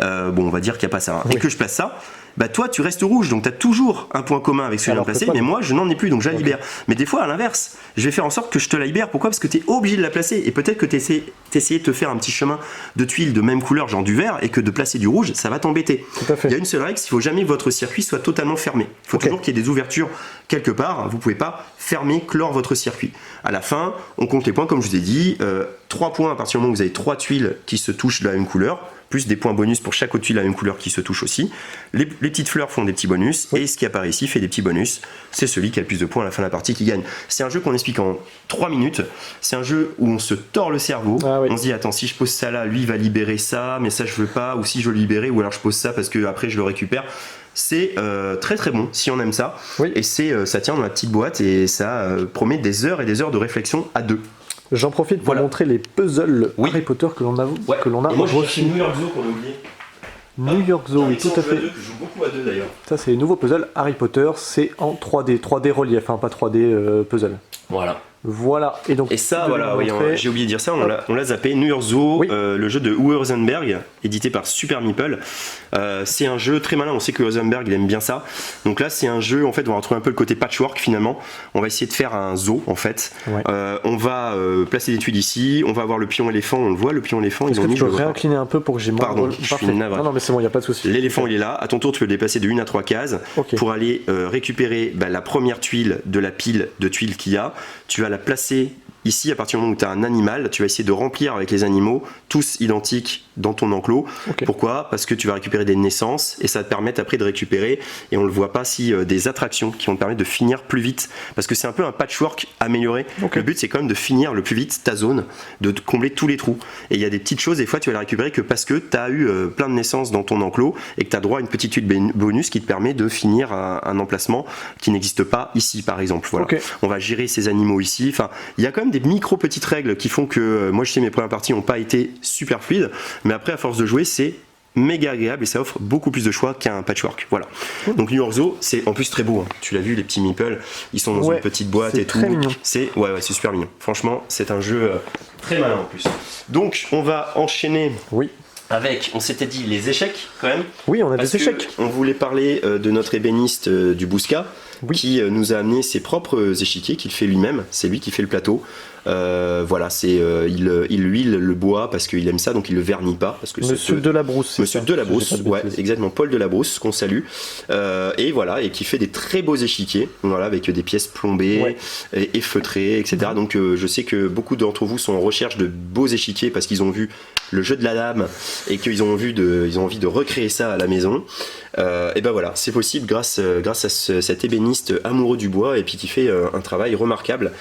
bon on va dire qu'il n'y a pas ça, hein, et Oui. que je place ça, bah toi tu restes rouge, donc tu as toujours un point commun avec celui Alors là que placé, toi, mais non. moi je n'en ai plus, donc je la libère. Mais des fois à l'inverse, je vais faire en sorte que je te la libère. Pourquoi? Parce que tu es obligé de la placer, et peut-être que tu essayé de te faire un petit chemin de tuiles de même couleur, genre du vert, et que de placer du rouge, ça va t'embêter. Tout à fait. Il y a une seule règle, il faut jamais que votre circuit soit totalement fermé. Il faut Ok. toujours qu'il y ait des ouvertures quelque part. Vous pouvez pas fermer, clore votre circuit. À la fin, on compte les points, comme je vous ai dit. 3 points à partir du moment où vous avez 3 tuiles qui se touchent de la même couleur, plus des points bonus pour chaque autre tuile de la même couleur qui se touche aussi. Les petites fleurs font des petits bonus, et ce qui apparaît ici fait des petits bonus. C'est celui qui a le plus de points à la fin de la partie qui gagne. C'est un jeu qu'on explique en 3 minutes. C'est un jeu où on se tord le cerveau. Ah oui. On se dit, attends, si je pose ça là, lui il va libérer ça, mais ça je veux pas, ou si je veux le libérer, ou alors je pose ça parce que après je le récupère. C'est très très bon si on aime ça. Oui. Et ça tient dans la petite boîte et ça promet des heures et des heures de réflexion à deux. J'en profite pour Voilà. montrer les puzzles Oui. Harry Potter que l'on a Et moi j'ai reçus. cherché New York Zoo qu'on a oublié. New York Zoo, oui, tout à fait. Je joue beaucoup à deux d'ailleurs. Ça, c'est les nouveaux puzzles Harry Potter. C'est en 3D relief, hein, pas 3D puzzle. Voilà. Voilà. Et donc. Et ça, je vais voilà, vous oui, montrer. j'ai oublié de dire ça, on l'a zappé. New York Zoo, Oui. le jeu de Uwe Rosenberg, édité par Super Meeple. C'est un jeu très malin, on sait que Rosenberg il aime bien ça. Donc là, c'est un jeu, en fait, on va retrouver un peu le côté patchwork finalement. On va essayer de faire un zoo en fait. Ouais. On va placer des tuiles ici, on va avoir le pion éléphant, on le voit, le pion éléphant, Est-ce ils ont que mis tu peux le vois pas. réincliner un peu pour que j'ai Pardon, mon je Parfait. suis navré. Non, mais c'est bon, il n'y a pas de souci. L'éléphant il est là, à ton tour tu peux le déplacer de 1 à 3 cases Ok. pour aller récupérer la première tuile de la pile de tuiles qu'il y a. Tu vas la placer ici à partir du moment où tu as un animal, tu vas essayer de remplir avec les animaux, tous identiques dans ton enclos. Ok. Pourquoi? Parce que tu vas récupérer des naissances et ça va te permettre après de récupérer, et on le voit pas si des attractions qui vont te permettre de finir plus vite, parce que c'est un peu un patchwork amélioré. Ok. Le but c'est quand même de finir le plus vite ta zone, de te combler tous les trous. Et il y a des petites choses, des fois tu vas les récupérer que parce que tu as eu plein de naissances dans ton enclos et que tu as droit à une petite tuile bonus qui te permet de finir un emplacement qui n'existe pas ici par exemple. Voilà. Ok. On va gérer ces animaux ici. Enfin, il y a quand même des micro petites règles qui font que moi je sais mes premières parties n'ont pas été super fluides, mais après à force de jouer c'est méga agréable et ça offre beaucoup plus de choix qu'un patchwork. Voilà. Donc New York Zoo, c'est en plus très beau. Hein. Tu l'as vu, les petits meeples, ils sont dans Ouais, une petite boîte c'est et tout. très mignon. C'est c'est super mignon. Franchement, c'est un jeu très malin en plus. Donc on va enchaîner Oui. avec, on s'était dit les échecs quand même. Oui, on a Parce des que échecs. on voulait parler de notre ébéniste du Bousca, Oui. qui nous a amené ses propres échiquiers qu'il fait lui-même. C'est lui qui fait le plateau. Voilà, il huile le bois parce qu'il aime ça, donc il le vernit pas. Parce que Monsieur Delabrousse. c'est Monsieur ça, Delabrousse, si j'ai pas de ouais, bêtises. exactement, Paul Delabrousse, qu'on salue. Et voilà, et qui fait des très beaux échiquiers, voilà, avec des pièces plombées, Ouais. et feutrées, etc. Donc je sais que beaucoup d'entre vous sont en recherche de beaux échiquiers parce qu'ils ont vu le jeu de la dame et qu'ils ont envie de recréer ça à la maison. Et ben voilà, c'est possible grâce à cet ébéniste amoureux du bois et puis qui fait un travail remarquable.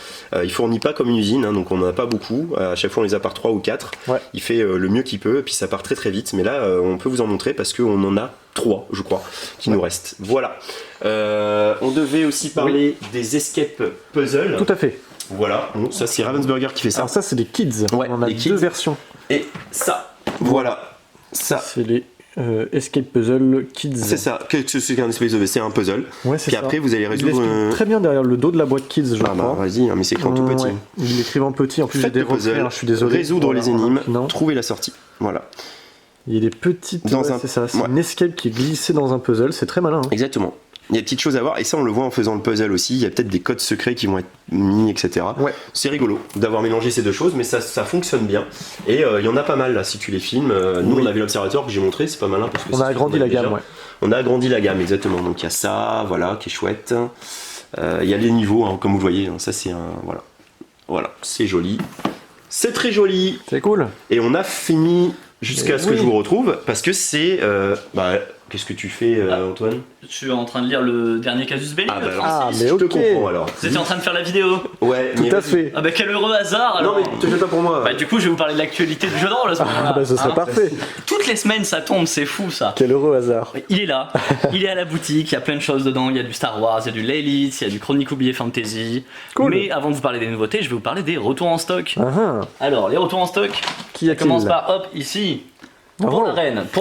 Il fournit pas comme une usine, hein, donc on n'en a pas beaucoup. À chaque fois on les a par 3 ou 4. Ouais. Il fait le mieux qu'il peut et puis ça part très très vite. Mais là on peut vous en montrer parce qu'on en a 3 je crois qui nous restent. Voilà. On devait aussi parler des escape puzzles. Tout à fait. Voilà, bon, ça c'est Ravensburger qui fait ça. Alors ça, c'est des kids. Ouais, on en a les deux kids. versions. Et ça, voilà. Ça, C'est les Escape Puzzle Kids. C'est ça, c'est un espèce de... c'est un puzzle. Ouais, c'est Puis ça. après, vous allez Il résoudre... l'explique très bien derrière le dos de la boîte Kids, je Ah bah crois. vas-y, hein, mais c'est écrit en tout petit. Ouais. Il l'écrive en petit, en plus j'ai Faites des le puzzle, refrains, je suis désolé. résoudre Voilà, les énigmes, non. trouver la sortie. Voilà. Il est petites, Dans ouais, un- c'est ça, c'est ouais. une escape qui est glissée dans un puzzle, c'est très malin. Hein. Exactement. Il y a des petites choses à voir, et ça on le voit en faisant le puzzle aussi, il y a peut-être des codes secrets qui vont être mis, etc. Ouais. C'est rigolo d'avoir mélangé ces deux choses, mais ça fonctionne bien. Et il y en a pas mal là, si tu les filmes. Nous on avait l'observateur que j'ai montré, c'est pas malin parce que On c'est a ce agrandi qu'on la avait déjà. gamme, ouais. On a agrandi la gamme, exactement. Donc il y a ça, voilà, qui est chouette. Il y a les niveaux, hein, comme vous le voyez, hein, ça c'est un... Voilà, voilà, c'est joli. C'est très joli. C'est cool. Et on a fini jusqu'à ce que oui. je vous retrouve, parce que c'est... qu'est-ce que tu fais, Antoine? Je suis en train de lire le dernier casus belli. Ah bah le alors, 36. mais je te ok. comprends alors. Vous étiez en train de faire la vidéo. Ouais, Tout mais à vas-y. fait. Ah bah quel heureux hasard Non alors. mais te jette pas pour moi. Bah du coup je vais vous parler de l'actualité du jeu de rôle à ce moment-là. Ah bah ce serait Hein. parfait. Toutes les semaines ça tombe, c'est fou ça. Quel heureux hasard. Il est là, il est à la boutique, il y a plein de choses dedans, il y a du Star Wars, il y a du Lilith, il y a du Chronique oublié Fantasy. Cool. Mais avant de vous parler des nouveautés, je vais vous parler des retours en stock. Ah ah. Alors les retours en stock, Qui ça a-t-il commence par hop ici. Pour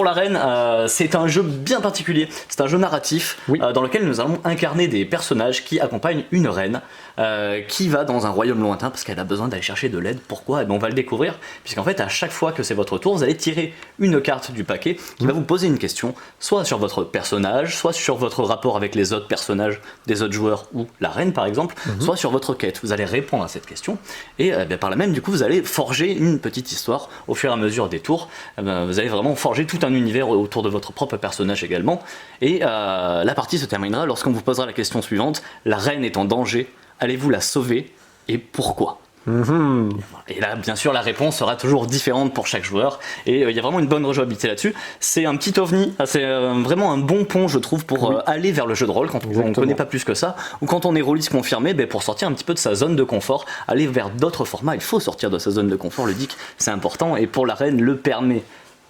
la reine, c'est un jeu bien particulier. C'est un jeu narratif Oui. dans lequel nous allons incarner des personnages qui accompagnent une reine qui va dans un royaume lointain parce qu'elle a besoin d'aller chercher de l'aide. Pourquoi? Eh ben, on va le découvrir puisqu'en fait à chaque fois que c'est votre tour, vous allez tirer une carte du paquet qui va vous poser une question, soit sur votre personnage, soit sur votre rapport avec les autres personnages des autres joueurs ou la reine par exemple, soit sur votre quête. Vous allez répondre à cette question et par là même du coup vous allez forger une petite histoire au fur et à mesure des tours. Vous allez vraiment forger tout un univers autour de votre propre personnage également. Et la partie se terminera lorsqu'on vous posera la question suivante: la reine est en danger, allez-vous la sauver et pourquoi? Et là, bien sûr, la réponse sera toujours différente pour chaque joueur. Et il y a vraiment une bonne rejouabilité là-dessus. C'est un petit ovni, c'est vraiment un bon pont, je trouve, pour aller vers le jeu de rôle quand on ne connaît pas plus que ça, ou quand on est rôliste confirmé, pour sortir un petit peu de sa zone de confort, aller vers d'autres formats. Il faut sortir de sa zone de confort, le DIC, c'est important, et pour la reine, le permet.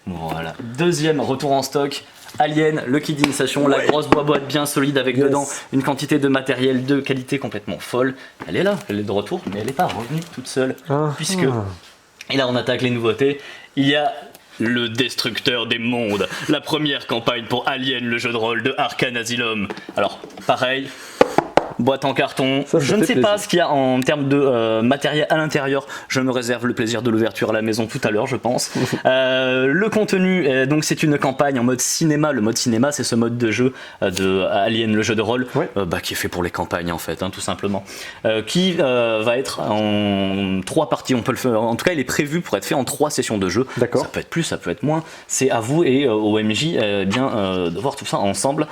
Voilà. Deuxième retour en stock. Alien, le kit d'initiation, la grosse boîte bien solide avec dedans une quantité de matériel de qualité complètement folle. Elle est là, elle est de retour, mais elle n'est pas revenue toute seule. Puisque, et là on attaque les nouveautés, il y a le Destructeur des mondes, la première campagne pour Alien, le jeu de rôle de Arcane Asylum. Alors, pareil, boîte en carton, Ça je ne fait sais plaisir. pas ce qu'il y a en termes de matériel à l'intérieur, je me réserve le plaisir de l'ouverture à la maison tout à l'heure je pense. Le contenu, donc c'est une campagne en mode cinéma. Le mode cinéma c'est ce mode de jeu de Alien, le jeu de rôle, qui est fait pour les campagnes en fait, tout simplement, qui va être en 3 parties. On peut le faire, en tout cas il est prévu pour être fait en 3 sessions de jeu. D'accord. Ça peut être plus, ça peut être moins, c'est à vous et au MJ de voir tout ça ensemble.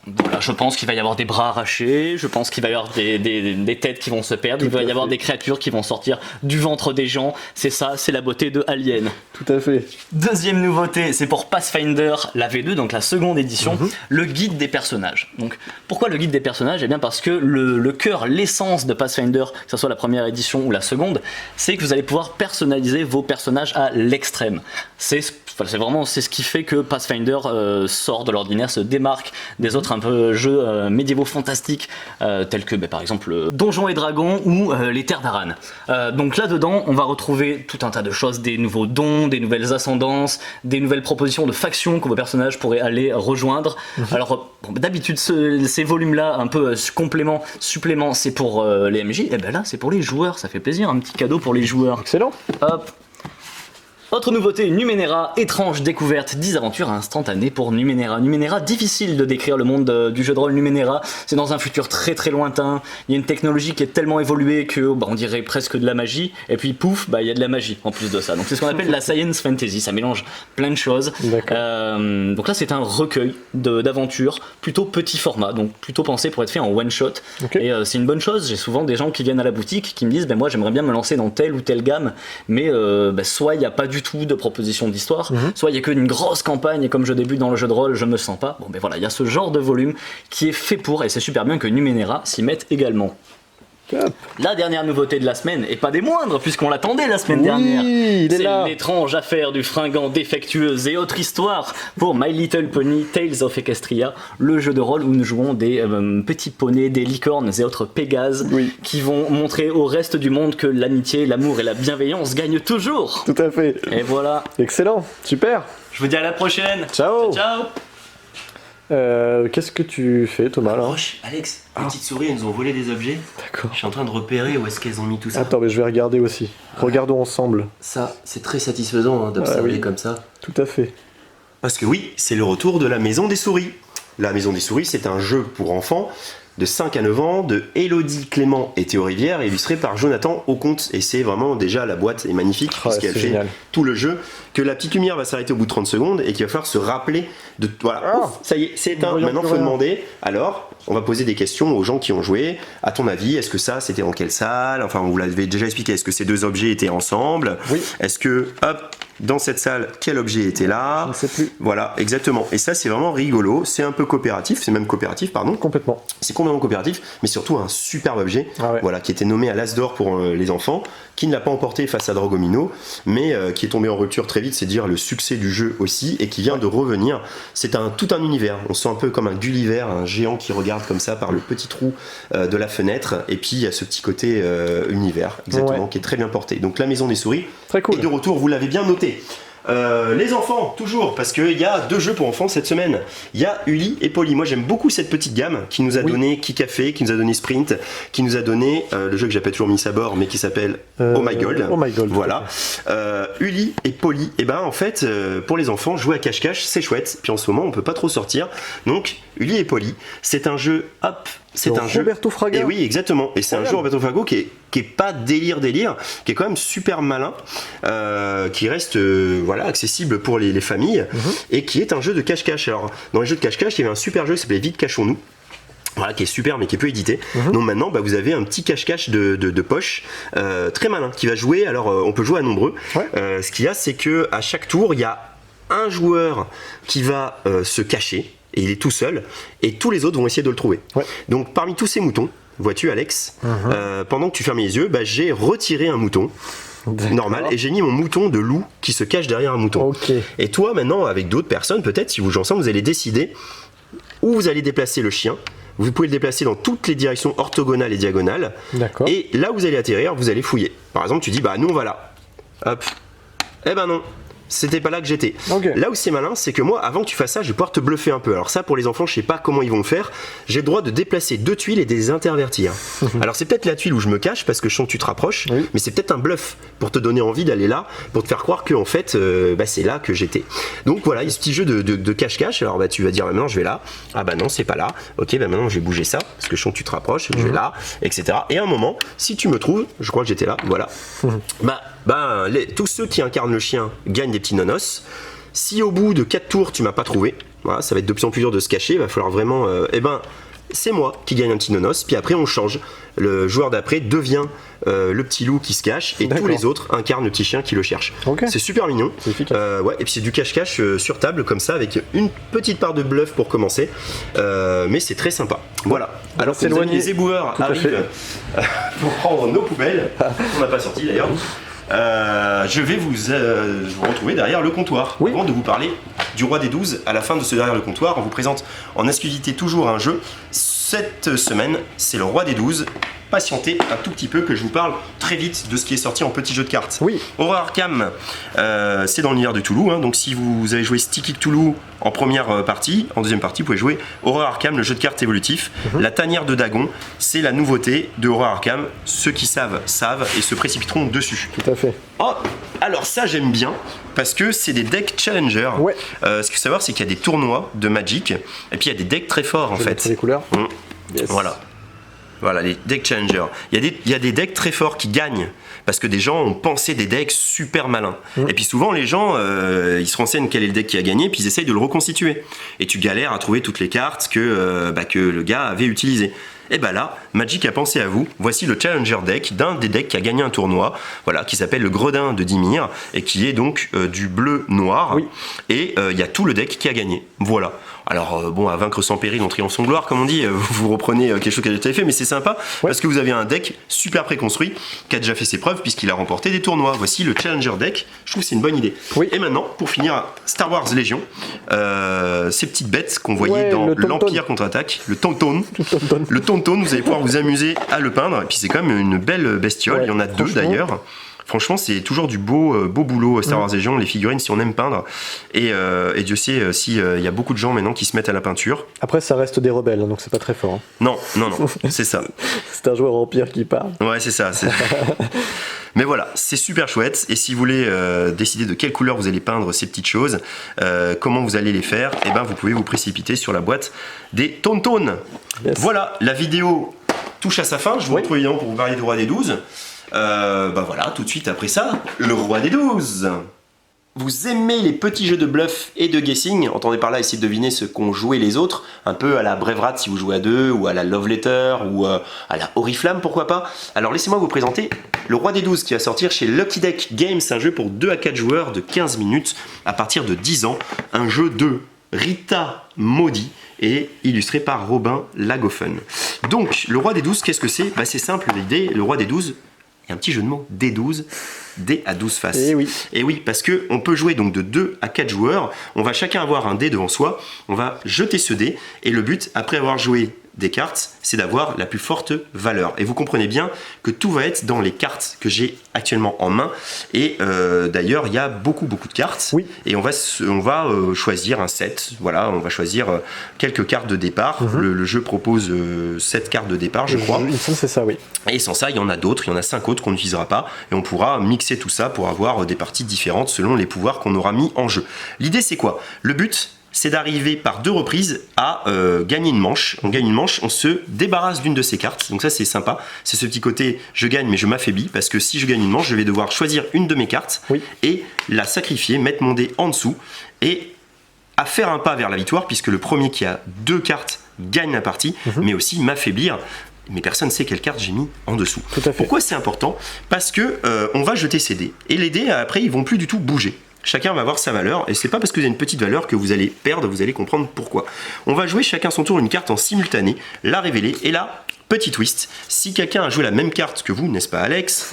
Voilà, je pense qu'il va y avoir des bras arrachés, je pense qu'il va y avoir des têtes qui vont se perdre, il va y avoir des créatures qui vont sortir du ventre des gens. C'est ça, c'est la beauté de Alien. Tout à fait. Deuxième nouveauté, c'est pour Pathfinder, la V2, donc la seconde édition, le guide des personnages. Donc, pourquoi le guide des personnages? Eh bien parce que le cœur, l'essence de Pathfinder, que ce soit la première édition ou la seconde, c'est que vous allez pouvoir personnaliser vos personnages à l'extrême. C'est ce qui fait que Pathfinder sort de l'ordinaire, se démarque des autres un peu jeux médiévaux fantastiques tels que par exemple Donjons et Dragons ou les Terres d'Aran. Donc là-dedans, on va retrouver tout un tas de choses, des nouveaux dons, des nouvelles ascendances, des nouvelles propositions de factions que vos personnages pourraient aller rejoindre. Alors d'habitude, ces volumes-là, un peu supplément, c'est pour les MJ, et ben là c'est pour les joueurs, ça fait plaisir, un petit cadeau pour les joueurs. Excellent. Hop. Autre nouveauté, Numenera, étrange découverte, 10 aventures instantanées pour Numenera. Numenera, difficile de décrire le monde du jeu de rôle Numenera, c'est dans un futur très très lointain, il y a une technologie qui est tellement évoluée que on dirait presque de la magie, et puis pouf, il y a de la magie en plus de ça. Donc c'est ce qu'on appelle la science fantasy, ça mélange plein de choses. Donc là c'est un recueil d'aventures, plutôt petit format, donc plutôt pensé pour être fait en one shot. Et c'est une bonne chose, j'ai souvent des gens qui viennent à la boutique qui me disent moi j'aimerais bien me lancer dans telle ou telle gamme, mais soit il n'y a pas du tout de proposition d'histoire, soit il y a qu'une grosse campagne et comme je débute dans le jeu de rôle je me sens pas. Voilà, il y a ce genre de volume qui est fait pour, et c'est super bien que Numenera s'y mette également. Top. La dernière nouveauté de la semaine, et pas des moindres, puisqu'on l'attendait la semaine Oui, dernière. il est là. L'étrange affaire du fringant défectueuse et autre histoire pour My Little Pony Tales of Equestria, le jeu de rôle où nous jouons des petits poneys, des licornes et autres pégases qui vont montrer au reste du monde que l'amitié, l'amour et la bienveillance gagnent toujours. Tout à fait. Et voilà. Excellent, super. Je vous dis à la prochaine. Ciao. Ciao. Qu'est-ce que tu fais, Thomas, là? Roche, Alex, les petites souris, elles nous ont volé des objets. D'accord. Je suis en train de repérer où est-ce qu'elles ont mis tout ça. Attends, mais je vais regarder aussi. Regardons ensemble. Ça, c'est très satisfaisant d'observer comme ça. Tout à fait. Parce que oui, c'est le retour de la Maison des Souris. La Maison des Souris, c'est un jeu pour enfants de 5 à 9 ans de Élodie Clément et Théo Rivière, illustré par Jonathan Auconte. Et c'est vraiment déjà, la boîte est magnifique, puisqu'elle fait génial. tout le jeu, que la petite lumière va s'arrêter au bout de 30 secondes et qu'il va falloir se rappeler de... Voilà, ouf, ça y est, c'est éteint. Maintenant, il faut demander. Alors, on va poser des questions aux gens qui ont joué. À ton avis, est-ce que ça, c'était dans quelle salle? Enfin, vous l'avez déjà expliqué. Est-ce que ces deux objets étaient ensemble? Oui. Est-ce que, hop, dans cette salle, quel objet était là? Je ne sais plus. Voilà, exactement. Et ça, c'est vraiment rigolo. C'est un peu coopératif. C'est même coopératif, pardon. Complètement. C'est complètement coopératif, mais surtout un superbe objet, Ah ouais. voilà, qui était nommé à l'As d'or pour les enfants, qui ne l'a pas emporté face à Dragomino, mais qui est tombé en rupture très vite, c'est dire le succès du jeu aussi, et qui vient de revenir. C'est tout un univers. On se sent un peu comme un Gulliver, un géant qui regarde comme ça par le petit trou de la fenêtre, et puis il y a ce petit côté univers, exactement, qui est très bien porté. Donc la Maison des Souris Très cool. est de retour, vous l'avez bien noté. Les enfants, toujours, parce qu'il y a 2 jeux pour enfants cette semaine. Il y a Uli et Polly. Moi j'aime beaucoup cette petite gamme qui nous a donné Kicafé, qui nous a donné Sprint, qui nous a donné le jeu que j'appelle toujours Miss à bord, mais qui s'appelle Oh My God. Oh My God. Voilà. Uli et Polly, et ben en fait, pour les enfants, jouer à cache-cache, c'est chouette. Puis en ce moment, on peut pas trop sortir. Donc, Uli et Polly, c'est un jeu, hop, c'est un jeu. Roberto Fraga. Et oui, exactement. Et c'est un jeu Roberto Fraga qui est pas délire, qui est quand même super malin, qui reste voilà, accessible pour les familles, et qui est un jeu de cache-cache. Alors, dans les jeux de cache-cache, il y avait un super jeu qui s'appelait Vite Cachons-nous. Voilà, qui est super mais qui est peu édité. Donc maintenant vous avez un petit cache-cache de poche très malin qui va jouer. Alors on peut jouer à nombreux. Ce qu'il y a, c'est que à chaque tour il y a un joueur qui va se cacher et il est tout seul, et tous les autres vont essayer de le trouver. Donc parmi tous ces moutons, vois-tu Alex, pendant que tu fermais les yeux, j'ai retiré un mouton normal et j'ai mis mon mouton de loup qui se cache derrière un mouton. Et toi maintenant, avec d'autres personnes, peut-être si vous jouez ensemble, vous allez décider où vous allez déplacer le chien. Vous pouvez le déplacer dans toutes les directions orthogonales et diagonales. D'accord. Et là où vous allez atterrir, vous allez fouiller. Par exemple, tu dis, nous on va là. Hop. Eh ben non. C'était pas là que j'étais. Là où c'est malin, c'est que moi, avant que tu fasses ça, je vais pouvoir te bluffer un peu. Alors ça, pour les enfants, je sais pas comment ils vont le faire. J'ai le droit de déplacer 2 tuiles et de les intervertir. Alors c'est peut-être la tuile où je me cache parce que je sens que tu te rapproches, mais c'est peut-être un bluff pour te donner envie d'aller là, pour te faire croire que en fait, c'est là que j'étais. Donc voilà, il y a ce petit jeu de cache-cache. Alors tu vas dire, maintenant je vais là. Ah non, c'est pas là. Ok, maintenant je vais bouger ça parce que je sens que tu te rapproches. Je vais là, etc. Et à un moment, si tu me trouves, je crois que j'étais là. Voilà. Tous ceux qui incarnent le chien gagnent des petits nonos. Si au bout de 4 tours tu m'as pas trouvé, voilà, ça va être de plus en plus dur de se cacher, il va falloir vraiment c'est moi qui gagne un petit nonos, puis après on change. Le joueur d'après devient le petit loup qui se cache, et tous les autres incarnent le petit chien qui le cherche. C'est super mignon. C'est efficace. Et puis c'est du cache-cache sur table comme ça, avec une petite part de bluff pour commencer, mais c'est très sympa. Voilà. Alors que les éboueurs arrivent pour prendre nos poubelles, on n'a pas sorti d'ailleurs. Je vais vous retrouver derrière le comptoir. Avant de vous parler du Roi des 12, à la fin de ce derrière le comptoir, on vous présente en exclusivité toujours un jeu. Cette semaine, c'est le Roi des 12. Patientez un tout petit peu que je vous parle très vite de ce qui est sorti en petit jeu de cartes. Horror Arkham, c'est dans l'univers de Toulouse, donc si vous avez joué Sticky Toulouse en première partie, en deuxième partie vous pouvez jouer Horror Arkham, le jeu de cartes évolutif. La tanière de Dagon, c'est la nouveauté de Horror Arkham. Ceux qui savent et se précipiteront dessus. Tout à fait. Alors ça j'aime bien parce que c'est des decks challenger. Ce qu'il faut savoir, c'est qu'il y a des tournois de Magic et puis il y a des decks très forts en fait. Les couleurs. Voilà, les decks challenger. Il y a des decks très forts qui gagnent parce que des gens ont pensé des decks super malins. Et puis souvent les gens ils se renseignent quel est le deck qui a gagné, puis ils essayent de le reconstituer. Et tu galères à trouver toutes les cartes que le gars avait utilisées. Et bah là, Magic a pensé à vous. Voici le Challenger Deck d'un des decks qui a gagné un tournoi, voilà, qui s'appelle le Gredin de Dimir et qui est donc du bleu-noir. Oui. Et il y a tout le deck qui a gagné. Voilà. Alors bon, à vaincre sans péril, on triomphe sans gloire, comme on dit, vous reprenez quelque chose qui a déjà été fait, mais c'est sympa parce que vous avez un deck super préconstruit qui a déjà fait ses preuves puisqu'il a remporté des tournois. Voici le Challenger Deck, je trouve que c'est une bonne idée. Oui. Et maintenant, pour finir, Star Wars Légion, ces petites bêtes qu'on voyait dans le Tauntaun. l'Empire contre-attaque, le Tauntaun. Le Tauntaun, vous allez pouvoir vous amuser à le peindre, et puis c'est quand même une belle bestiole, Ouais, il y en a deux franchement. d'ailleurs. Franchement, c'est toujours du beau boulot Star Wars Légion, les figurines, si on aime peindre. Et Dieu sait s'il y a beaucoup de gens maintenant qui se mettent à la peinture. Après, ça reste des rebelles, hein, donc c'est pas très fort. Hein. Non, c'est ça. C'est un joueur empire qui parle. Ouais, c'est ça. Mais voilà, c'est super chouette. Et si vous voulez décider de quelle couleur vous allez peindre ces petites choses, comment vous allez les faire, eh ben, vous pouvez vous précipiter sur la boîte des Tauntauns. Yes. Voilà, la vidéo touche à sa fin. Je vous retrouve évidemment pour vous parler du Roi des 12. Bah voilà, tout de suite après ça, le Roi des 12. Vous aimez les petits jeux de bluff et de guessing, entendez par là essayer de deviner ce qu'ont joué les autres, un peu à la Brève-Rat si vous jouez à deux, ou à la Love Letter, ou à la Oriflamme, pourquoi pas. Alors laissez-moi vous présenter le Roi des 12 qui va sortir chez Lucky Deck Games, un jeu pour 2 à 4 joueurs de 15 minutes à partir de 10 ans, un jeu de Rita Maudit et illustré par Robin Lagoffen. Donc le Roi des 12, qu'est-ce que c'est? Bah, c'est simple l'idée, le Roi des 12, il y a un petit jeu de mots, D12, dé à 12 faces. Et oui, parce que on peut jouer donc de 2 à 4 joueurs, on va chacun avoir un dé devant soi, on va jeter ce dé, et le but, après avoir joué des cartes, c'est d'avoir la plus forte valeur. Et vous comprenez bien que tout va être dans les cartes que j'ai actuellement en main, et d'ailleurs, il y a beaucoup de cartes, et on va choisir un set, voilà, on va choisir quelques cartes de départ, le jeu propose 7 cartes de départ, je crois. C'est ça, oui. Et sans ça, il y en a d'autres, il y en a 5 autres qu'on n'utilisera pas, et on pourra mixer tout ça pour avoir des parties différentes selon les pouvoirs qu'on aura mis en jeu. L'idée c'est quoi? Le but, c'est d'arriver par 2 reprises à gagner une manche. On gagne une manche, on se débarrasse d'une de ces cartes, donc ça c'est sympa. C'est ce petit côté, je gagne mais je m'affaiblis, parce que si je gagne une manche, je vais devoir choisir une de mes cartes, et la sacrifier, mettre mon dé en dessous, et à faire un pas vers la victoire, puisque le premier qui a 2 cartes gagne la partie, mais aussi m'affaiblir. Mais personne ne sait quelle carte j'ai mis en dessous. Tout à fait. Pourquoi c'est important? Parce que on va jeter ces dés. Et les dés, après, ils vont plus du tout bouger. Chacun va avoir sa valeur, et c'est pas parce que vous avez une petite valeur que vous allez perdre, vous allez comprendre pourquoi. On va jouer chacun son tour une carte en simultané, la révéler, et là, petit twist, si quelqu'un a joué la même carte que vous, n'est-ce pas Alex,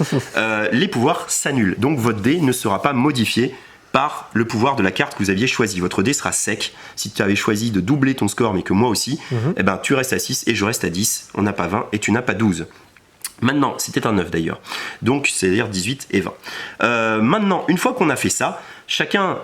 les pouvoirs s'annulent. Donc votre dé ne sera pas modifié par le pouvoir de la carte que vous aviez choisie. Votre dé sera sec. Si tu avais choisi de doubler ton score, mais que moi aussi, eh ben, tu restes à 6 et je reste à 10. On n'a pas 20 et tu n'as pas 12. Maintenant, c'était un 9 d'ailleurs. Donc, c'est-à-dire 18 et 20. Maintenant, une fois qu'on a fait ça, chacun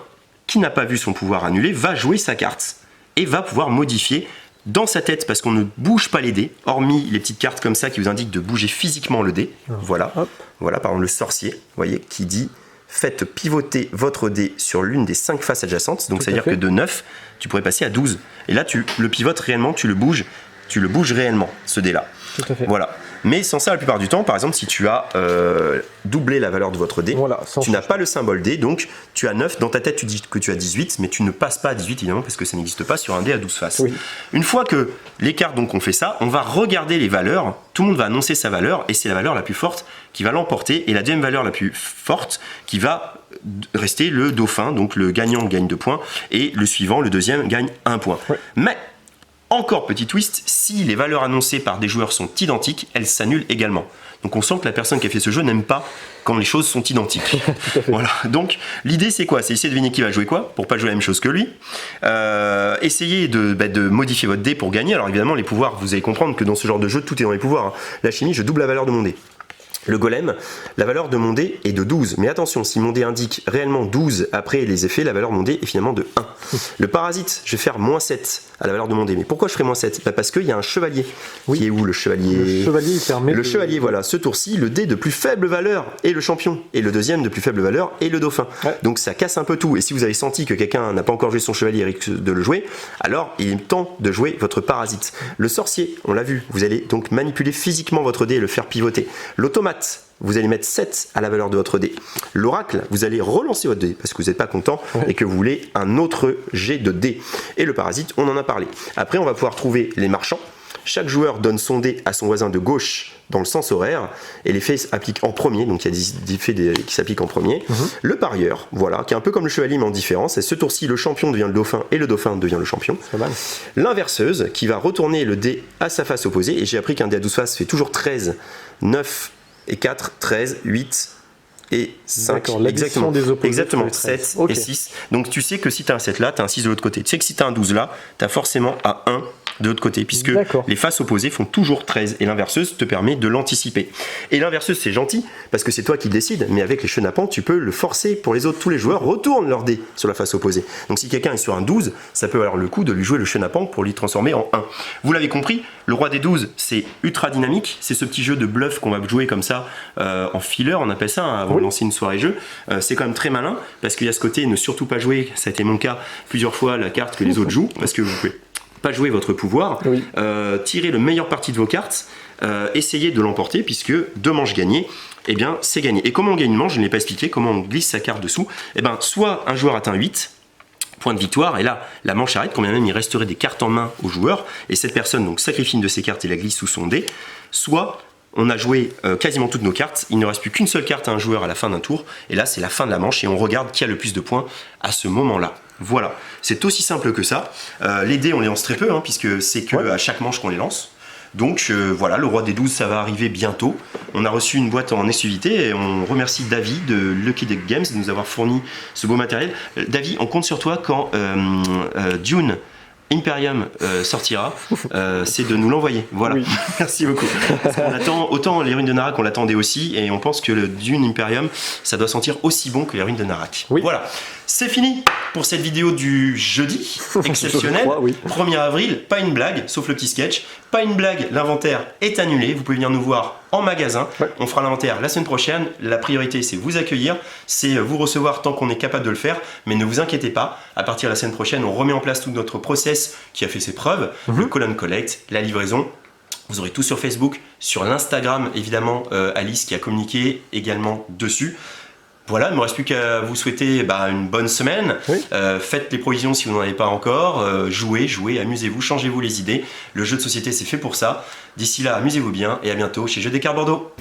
qui n'a pas vu son pouvoir annulé va jouer sa carte et va pouvoir modifier dans sa tête, parce qu'on ne bouge pas les dés, hormis les petites cartes comme ça qui vous indiquent de bouger physiquement le dé. Voilà. Voilà, par exemple, le sorcier, vous voyez, qui dit... Faites pivoter votre dé sur l'une des 5 faces adjacentes, donc c'est-à-dire que de 9, tu pourrais passer à 12. Et là, tu le pivotes réellement, tu le bouges réellement, ce dé-là. Tout à fait. Voilà. Mais sans ça, la plupart du temps, par exemple, si tu as doublé la valeur de votre dé, tu n'as pas le symbole dé, donc tu as 9, dans ta tête tu dis que tu as 18, mais tu ne passes pas à 18 évidemment, parce que ça n'existe pas sur un dé à 12 faces. Une fois que les cartes donc ont fait ça, on va regarder les valeurs, tout le monde va annoncer sa valeur, et c'est la valeur la plus forte qui va l'emporter, et la deuxième valeur la plus forte qui va rester le dauphin, donc le gagnant gagne 2 points, et le suivant, le deuxième, gagne 1 point. Mais encore petit twist, si les valeurs annoncées par des joueurs sont identiques, elles s'annulent également. Donc on sent que la personne qui a fait ce jeu n'aime pas quand les choses sont identiques. Voilà. Donc l'idée c'est quoi? C'est essayer de deviner qui va jouer quoi, pour pas jouer la même chose que lui. Essayez de modifier votre dé pour gagner. Alors évidemment les pouvoirs, vous allez comprendre que dans ce genre de jeu, tout est dans les pouvoirs. La chimie, je double la valeur de mon dé. Le golem, la valeur de mon dé est de 12. Mais attention, si mon dé indique réellement 12 après les effets, la valeur de mon dé est finalement de 1. Le parasite, je vais faire moins 7 à la valeur de mon dé. Mais pourquoi je ferai moins 7? Parce qu'il y a un chevalier. Qui est où le chevalier? Le chevalier, il permet... Le chevalier, voilà. Ce tour-ci, le dé de plus faible valeur est le champion. Et le deuxième de plus faible valeur est le dauphin. Donc ça casse un peu tout. Et si vous avez senti que quelqu'un n'a pas encore joué son chevalier et risque de le jouer, alors il est temps de jouer votre parasite. Le sorcier, on l'a vu. Vous allez donc manipuler physiquement votre dé et le faire pivoter. L'automate, vous allez mettre 7 à la valeur de votre dé. L'oracle, vous allez relancer votre dé parce que vous n'êtes pas content et que vous voulez un autre jet de dé. Et le parasite, on en a parlé. Après, on va pouvoir trouver les marchands. Chaque joueur donne son dé à son voisin de gauche dans le sens horaire et l'effet s'applique en premier, donc il y a des effets qui s'appliquent en premier. Le parieur, voilà, qui est un peu comme le chevalier mais en différence, et ce tour-ci le champion devient le dauphin et le dauphin devient le champion. Pas mal. L'inverseuse qui va retourner le dé à sa face opposée, et j'ai appris qu'un dé à 12 faces fait toujours 13, 9 et 4, 13, 8 et 5. D'accord, l'addition des opposés. Exactement, fait 13. 7 Ok. et 6. Donc tu sais que si tu as un 7 là, tu as un 6 de l'autre côté. Tu sais que si tu as un 12 là, tu as forcément un 1 de l'autre côté, puisque D'accord. les faces opposées font toujours 13 et l'inverseuse te permet de l'anticiper. Et l'inverseuse c'est gentil parce que c'est toi qui décides, mais avec les chenapans tu peux le forcer pour les autres. Tous les joueurs retournent leur dé sur la face opposée. Donc si quelqu'un est sur un 12, ça peut avoir le coup de lui jouer le chenapan pour lui transformer en 1. Vous l'avez compris, le roi des 12 c'est ultra dynamique, c'est ce petit jeu de bluff qu'on va jouer comme ça en filler, on appelle ça, hein, avant de lancer une soirée jeu. C'est quand même très malin parce qu'il y a ce côté ne surtout pas jouer, ça a été mon cas plusieurs fois, la carte que les autres jouent, parce que vous pouvez pas jouer votre pouvoir, tirez le meilleur parti de vos cartes, essayez de l'emporter puisque 2 manches gagnées, eh bien c'est gagné. Et comment on gagne une manche, je ne l'ai pas expliqué, comment on glisse sa carte dessous, eh bien soit un joueur atteint 8 points de victoire et là la manche arrête, quand bien même il resterait des cartes en main au joueur et cette personne donc sacrifie une de ses cartes et la glisse sous son dé, soit on a joué quasiment toutes nos cartes, il ne reste plus qu'une seule carte à un joueur à la fin d'un tour, et là c'est la fin de la manche et on regarde qui a le plus de points à ce moment-là. Voilà, c'est aussi simple que ça. Les dés on les lance très peu, hein, puisque c'est qu'à chaque manche qu'on les lance. Donc voilà, le roi des 12 ça va arriver bientôt. On a reçu une boîte en exclusivité et on remercie Davy de Lucky Duck Games de nous avoir fourni ce beau matériel. Davy, on compte sur toi quand Dune Imperium sortira, c'est de nous l'envoyer. Voilà, merci beaucoup. Parce qu'on attend, autant les ruines de Narak on l'attendait aussi, et on pense que le Dune Imperium ça doit sentir aussi bon que les ruines de Narak. Voilà, c'est fini pour cette vidéo du jeudi exceptionnel. 1er avril, pas une blague, sauf le petit sketch. Pas une blague, l'inventaire est annulé. Vous pouvez venir nous voir en magasin. On fera l'inventaire la semaine prochaine. La priorité, c'est vous accueillir, c'est vous recevoir tant qu'on est capable de le faire. Mais ne vous inquiétez pas, à partir de la semaine prochaine, on remet en place tout notre process qui a fait ses preuves. Le call and collect, la livraison. Vous aurez tout sur Facebook, sur l'Instagram, évidemment, Alice qui a communiqué également dessus. Voilà, il ne me reste plus qu'à vous souhaiter une bonne semaine. Faites les provisions si vous n'en avez pas encore. Jouez, amusez-vous, changez-vous les idées. Le jeu de société, c'est fait pour ça. D'ici là, amusez-vous bien et à bientôt chez Jeux des Cartes Bordeaux.